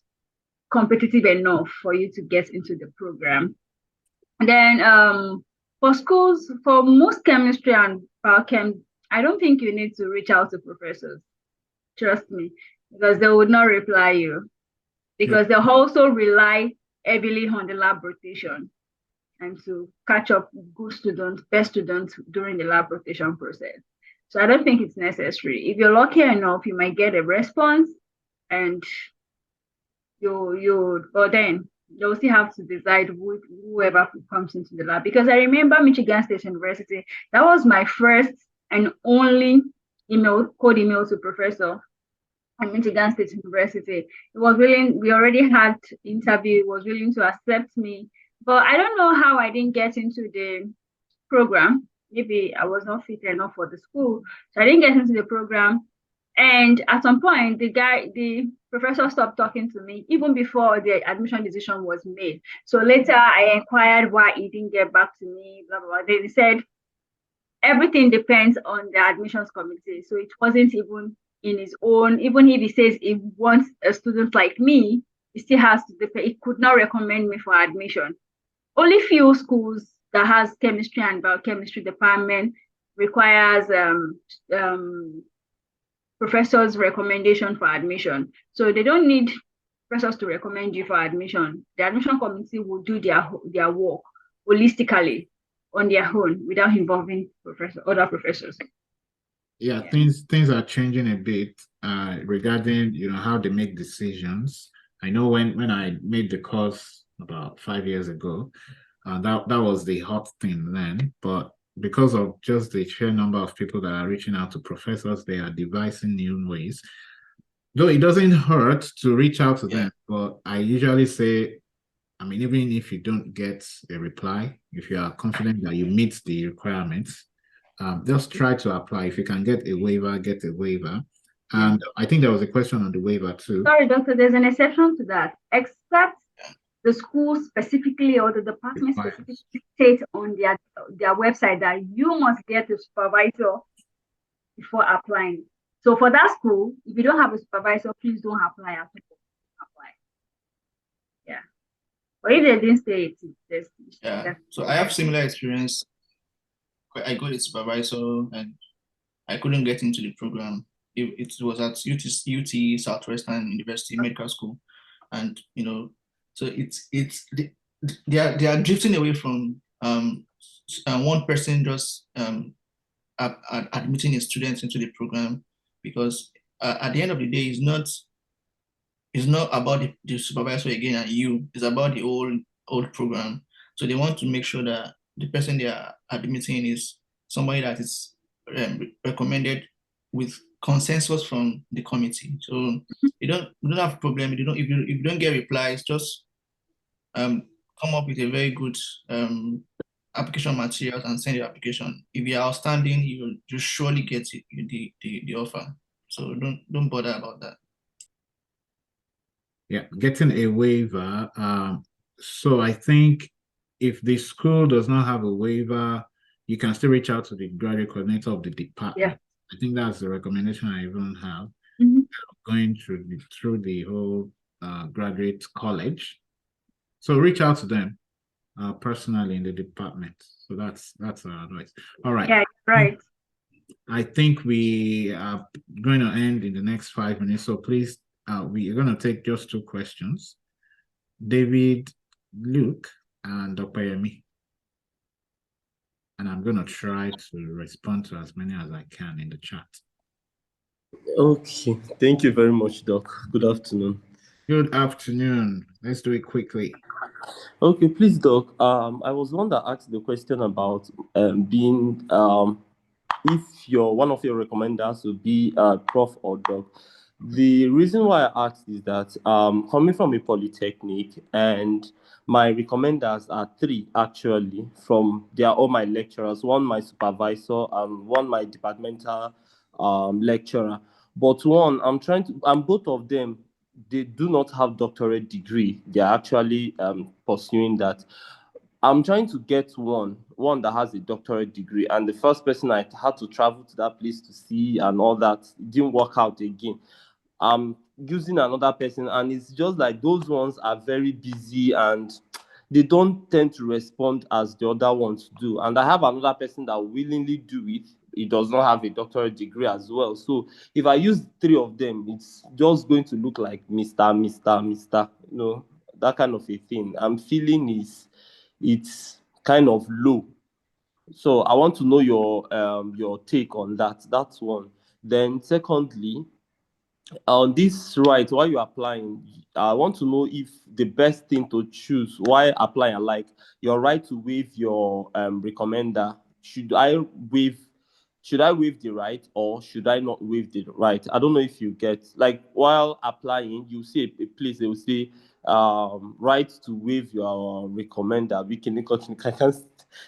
Speaker 2: competitive enough for you to get into the program. And then for schools, for most chemistry and biochem, I don't think you need to reach out to professors. Trust me, because they would not reply you, because they also rely heavily on the lab rotation and to catch up good students, best students during the lab rotation process. So I don't think it's necessary. If you're lucky enough, you might get a response, and but then you'll still have to decide whoever comes into the lab. Because I remember Michigan State University, that was my first and only code email to professor. Michigan State University. He was willing, we already had interview, he was willing to accept me. But I don't know how I didn't get into the program. Maybe I was not fit enough for the school. So I didn't get into the program. And at some point, the professor stopped talking to me even before the admission decision was made. So later I inquired why he didn't get back to me, blah, blah, blah. Then he said everything depends on the admissions committee. So it wasn't even in his own, even if he says he wants a student like me, he still has to depend, he could not recommend me for admission. Only few schools that has chemistry and biochemistry department requires professors' recommendation for admission. So they don't need professors to recommend you for admission. The admission committee will do their work holistically on their own without involving other professors.
Speaker 1: Yeah, things are changing a bit regarding how they make decisions. I know when I made the course about 5 years ago, that was the hot thing then. But because of just the sheer number of people that are reaching out to professors, they are devising new ways. Though it doesn't hurt to reach out to them, but I usually say, I mean, even if you don't get a reply, if you are confident that you meet the requirements, just try to apply. If you can get a waiver, get a waiver. And I think there was a question on the waiver too.
Speaker 2: Sorry, doctor, there's an exception to that. Except the school specifically or the department specifically state on their website that you must get a supervisor before applying. So for that school, if you don't have a supervisor, please don't apply at all. Yeah. But if they didn't say it,
Speaker 3: so I have similar experience. I got a supervisor and I couldn't get into the program. It was at UT Southwestern University Medical School, and so they are drifting away from one person just admitting a student into the program, because at the end of the day, it's not about the supervisor again and you. It's about the old program. So they want to make sure that the person they are admitting is somebody that is recommended with consensus from the committee. So you don't have a problem. If you don't get replies, just come up with a very good application materials and send your application. If you're outstanding, you surely get the offer. So don't bother about that.
Speaker 1: Yeah, getting a waiver. So I think if the school does not have a waiver, you can still reach out to the graduate coordinator of the department.
Speaker 2: Yeah.
Speaker 1: I think that's the recommendation I even have.
Speaker 2: Mm-hmm.
Speaker 1: Going through the whole graduate college. So reach out to them personally in the department. So that's our advice. All right.
Speaker 2: Yeah, right.
Speaker 1: I think we are going to end in the next 5 minutes. So please, we are going to take just 2 questions. David, Luke, and Dr. Yemi. And I'm going to try to respond to as many as I can in the chat.
Speaker 6: Okay, thank you very much, Doc. Good afternoon.
Speaker 1: Good afternoon. Let's do it quickly.
Speaker 6: Okay, please, Doc. I was the one that asked the question about being if one of your recommenders would be prof or doc. The reason why I asked is that coming from a polytechnic, and my recommenders are 3 actually. They are all my lecturers, one my supervisor and one my departmental lecturer. But both of them, they do not have doctorate degree. They are actually pursuing that. I'm trying to get one that has a doctorate degree, and the first person I had to travel to that place to see and all that didn't work out again. I'm using another person, and it's just like those ones are very busy and they don't tend to respond as the other ones do. And I have another person that willingly do it. He does not have a doctorate degree as well. So if I use 3 of them, it's just going to look like Mr. That kind of a thing. I'm feeling it's kind of low. So I want to know your take on that. That's one. Then secondly, on this right, while you're applying, I want to know if the best thing to choose while applying, like your right to waive your recommender, should I waive should I waive the right or should I not waive the right? I don't know if you get, like, while applying, you see a place, they will say, right to waive your recommender. We can I can't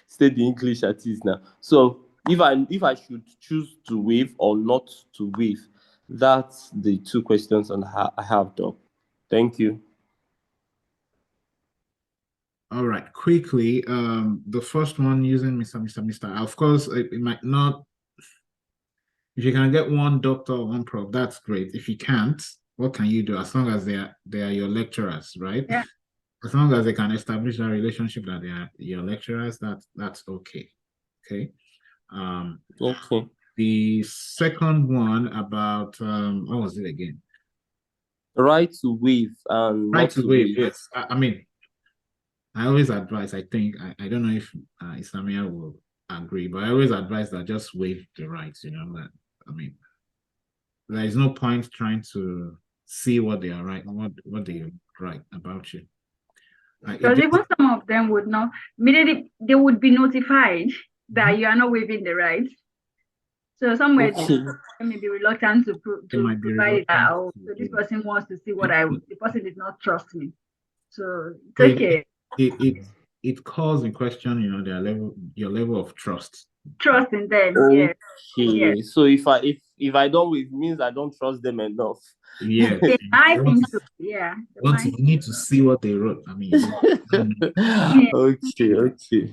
Speaker 6: say the English at least now. So if I should choose to waive or not to waive, that's the two questions I have, Doc. Thank you.
Speaker 1: All right, quickly, the first one using Mr. Of course, it might not. If you can get one doctor or one prof, that's great. If you can't, what can you do? As long as they are your lecturers, right?
Speaker 2: Yeah.
Speaker 1: As long as they can establish that relationship that they are your lecturers, that's okay. Okay.
Speaker 6: Okay.
Speaker 1: The second one about what was it again?
Speaker 6: Right to waive and
Speaker 1: Right
Speaker 6: not
Speaker 1: to
Speaker 6: to
Speaker 1: waive.
Speaker 6: waive.
Speaker 1: Yes. I mean, I always advise. I think I don't know if Islamia will agree, but I always advise that just waive the rights. You know that. I mean, there is no point trying to see what they are right, what they write about you.
Speaker 2: Because even some of them would not, immediately they would be notified that you are not waiving the rights. So somewhere they may be reluctant to provide it out. So this person wants to see what the person did not trust me. So it's okay.
Speaker 1: It calls in question, you know, your level of trust.
Speaker 2: Trust in them,
Speaker 6: okay.
Speaker 2: Yeah.
Speaker 6: So if I don't waive, it means I don't trust them enough.
Speaker 1: Yeah.
Speaker 2: I think so. Yeah.
Speaker 1: You need to see what they wrote. I mean,
Speaker 6: Okay.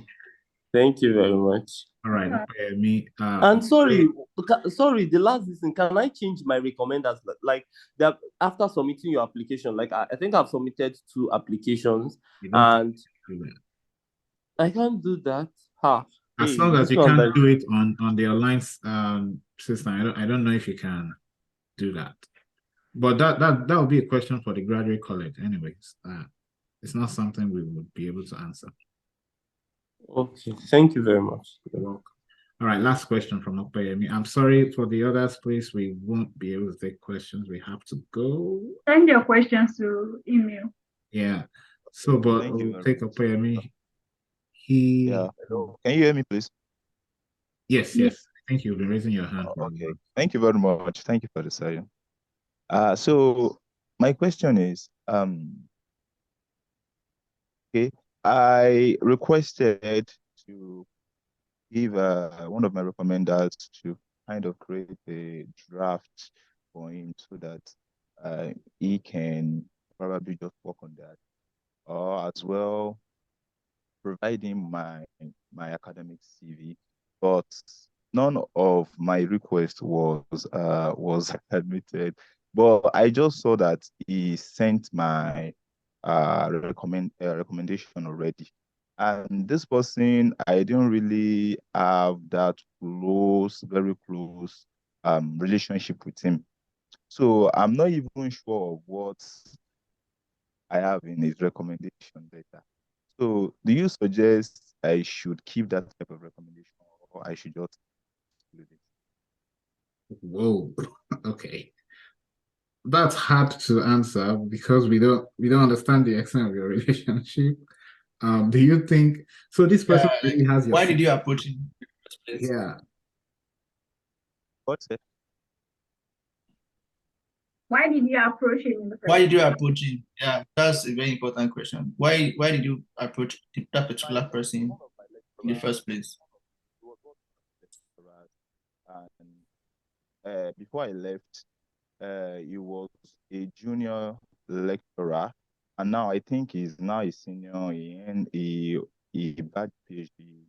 Speaker 6: Thank you very much.
Speaker 1: All right, me.
Speaker 6: And sorry, the last thing, can I change my recommenders? Like that after submitting your application, like I think I've submitted 2 applications and I can't do that.
Speaker 1: As long as you can't do it on the online system, I don't know if you can do that. But that would be a question for the graduate college, anyways. It's not something we would be able to answer.
Speaker 6: Okay, thank you very much.
Speaker 1: You're welcome. All right, last question from Opeyemi. I'm sorry for the others, please. We won't be able to take questions. We have to go.
Speaker 2: Send your questions to email.
Speaker 1: Yeah. So, but we'll take Opeyemi.
Speaker 7: Yeah. Hello. Can you hear me, please?
Speaker 1: Yes. I think you've been raising your hand.
Speaker 7: Okay. Thank you very much. Thank you for the session. So my question is, okay, I requested to give one of my recommenders to kind of create a draft for him so that he can probably just work on that, or as well providing my academic CV, but none of my request was admitted. But I just saw that he sent my recommendation already. And this person, I didn't really have that very close relationship with him. So I'm not even sure of what I have in his recommendation letter. So do you suggest I should keep that type of recommendation or I should just leave it?
Speaker 1: Whoa. Okay. That's hard to answer because we don't understand the extent of your relationship. Do you think so? This person really has your.
Speaker 3: Why did you approach him?
Speaker 1: Yeah.
Speaker 7: What's it?
Speaker 2: Why did you approach him in the first
Speaker 3: Why did you approach him? Yeah, that's a very important question. Why did you approach that particular person in the first place?
Speaker 7: And before I left, he was a junior lecturer, and now I think he's now a senior and a bad PhD.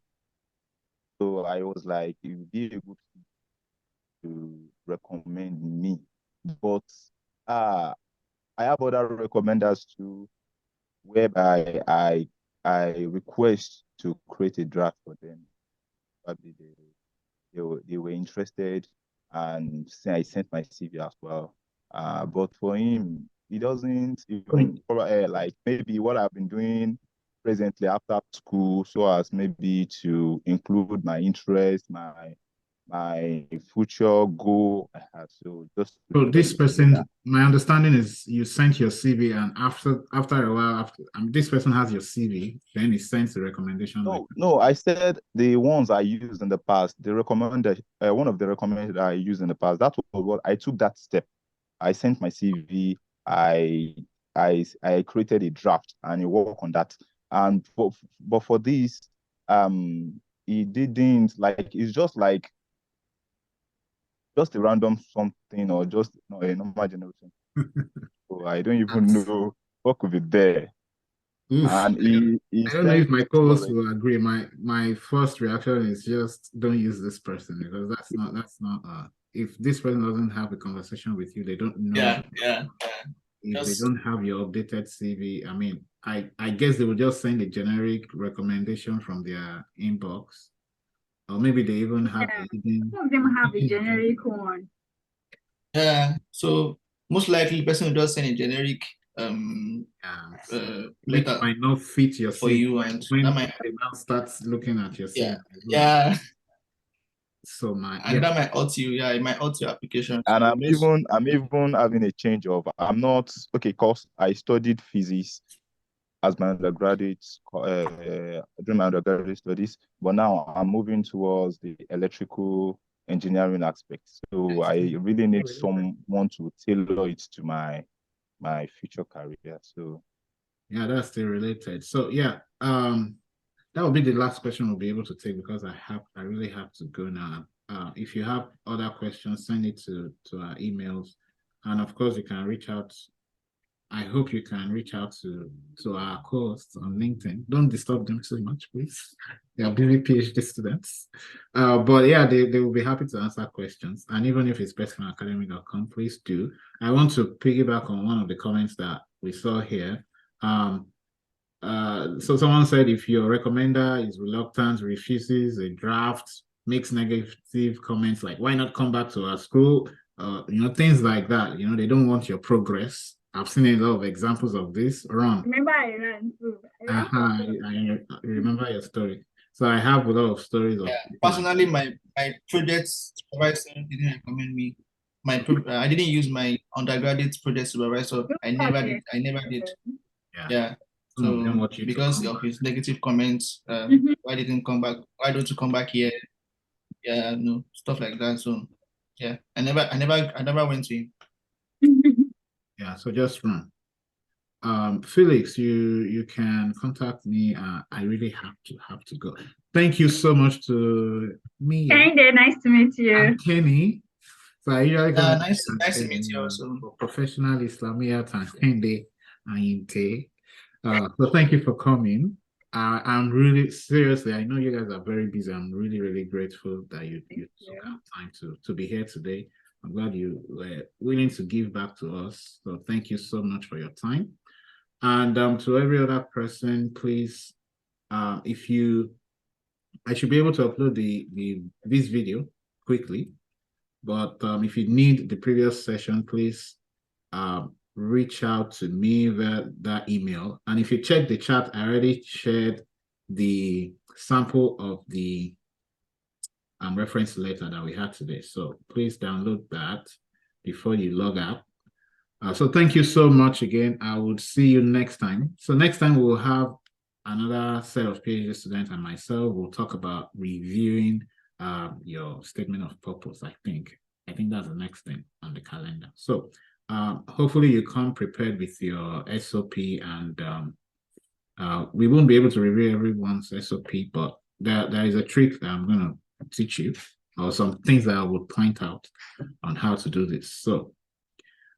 Speaker 7: So I was like, it would be a good thing to recommend me. But I have other recommenders too, whereby I request to create a draft for them. Probably they were interested, and I sent my CV as well. But for him, he doesn't even like maybe what I've been doing presently after school, so as maybe to include my interest, my my future goal I have. So just to
Speaker 1: So this
Speaker 7: study
Speaker 1: person,
Speaker 7: together.
Speaker 1: my understanding is you sent your CV, and after a while, this person has your CV, then he sends the recommendation letter.
Speaker 7: No, I said the ones I used in the past, the recommended, one of the recommended I used in the past, that was what I took that step. I sent my CV, I created a draft and I worked on that. And but for this, it didn't like it's just a random something or just a normal generation. So I don't even know what could be there.
Speaker 1: Oof.
Speaker 7: And he
Speaker 1: I don't know if
Speaker 7: sent
Speaker 1: my
Speaker 7: it
Speaker 1: co-host
Speaker 7: already.
Speaker 1: will agree. My first reaction is just don't use this person, because that's not if this person doesn't have a conversation with you, they don't know you.
Speaker 3: Yeah.
Speaker 1: If they
Speaker 3: Just
Speaker 1: don't have your updated CV, I mean, I guess they will just send a generic recommendation from their inbox, or maybe they even have
Speaker 2: Yeah.
Speaker 1: a hidden.
Speaker 2: Some of them have a generic one.
Speaker 3: yeah. So most likely, the person will just send a generic
Speaker 1: Which
Speaker 3: letter
Speaker 1: might not fit your
Speaker 3: for
Speaker 1: CV
Speaker 3: you, and
Speaker 1: when
Speaker 3: that might
Speaker 1: they now start looking at your CV as well.
Speaker 3: yeah,
Speaker 1: So
Speaker 3: and that might hurt you. Yeah, it might hurt your application.
Speaker 7: And
Speaker 3: So just
Speaker 7: I'm even having a change of I'm not okay, cause I studied physics as my undergraduate during my undergraduate studies, but now I'm moving towards the electrical engineering aspect. So I really need someone to tailor it to my future career. So
Speaker 1: yeah, that's still related. So yeah, that will be the last question we'll be able to take, because I really have to go now. If you have other questions, send it to our emails, and of course you can reach out. I hope you can reach out to our co-hosts on LinkedIn. Don't disturb them too much, please. They are busy PhD students. But yeah, they will be happy to answer questions. And even if it's bestfriendacademy.com, please do. I want to piggyback on one of the comments that we saw here. So someone said if your recommender is reluctant, refuses a draft, makes negative comments like why not come back to our school, things like that. They don't want your progress. I've seen a lot of examples of this around.
Speaker 2: Remember, I ran too.
Speaker 1: I remember your story. So I have a lot of stories of
Speaker 3: personally, my project supervisor didn't recommend me. I didn't use my undergraduate project supervisor. I never did. Yeah.
Speaker 1: Some of them
Speaker 3: So
Speaker 1: want you to
Speaker 3: because
Speaker 1: come
Speaker 3: of
Speaker 1: back.
Speaker 3: his negative comments, why didn't come back? Why don't you come back here? Yeah, no stuff like that. So yeah, I never went to him.
Speaker 1: Yeah, so just run. Felix, you can contact me. I really have to go. Thank you so much to Mia
Speaker 2: Kinda nice to meet you.
Speaker 1: and Kenny. So I usually call
Speaker 3: Nice to meet you also.
Speaker 1: for professional Islamiyat and Kendi and Inte. So thank you for coming. I'm really seriously, I know you guys are very busy. I'm really, really grateful that you took out time to be here today. I'm glad you were willing to give back to us. So thank you so much for your time. And to every other person, please, if you, I should be able to upload this video quickly, but if you need the previous session, please reach out to me via that email. And if you check the chat, I already shared the sample of the reference letter that we had today. So please download that before you log out. So thank you so much again. I would see you next time. So next time we'll have another set of PhD students and myself. We'll talk about reviewing your statement of purpose. I think that's the next thing on the calendar. So hopefully you come prepared with your SOP, and we won't be able to review everyone's SOP, but there is a trick that I'm going to teach you, or some things that I would point out on how to do this. So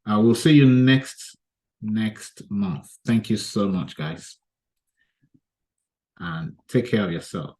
Speaker 1: I will see you next month. Thank you so much, guys. And take care of yourself.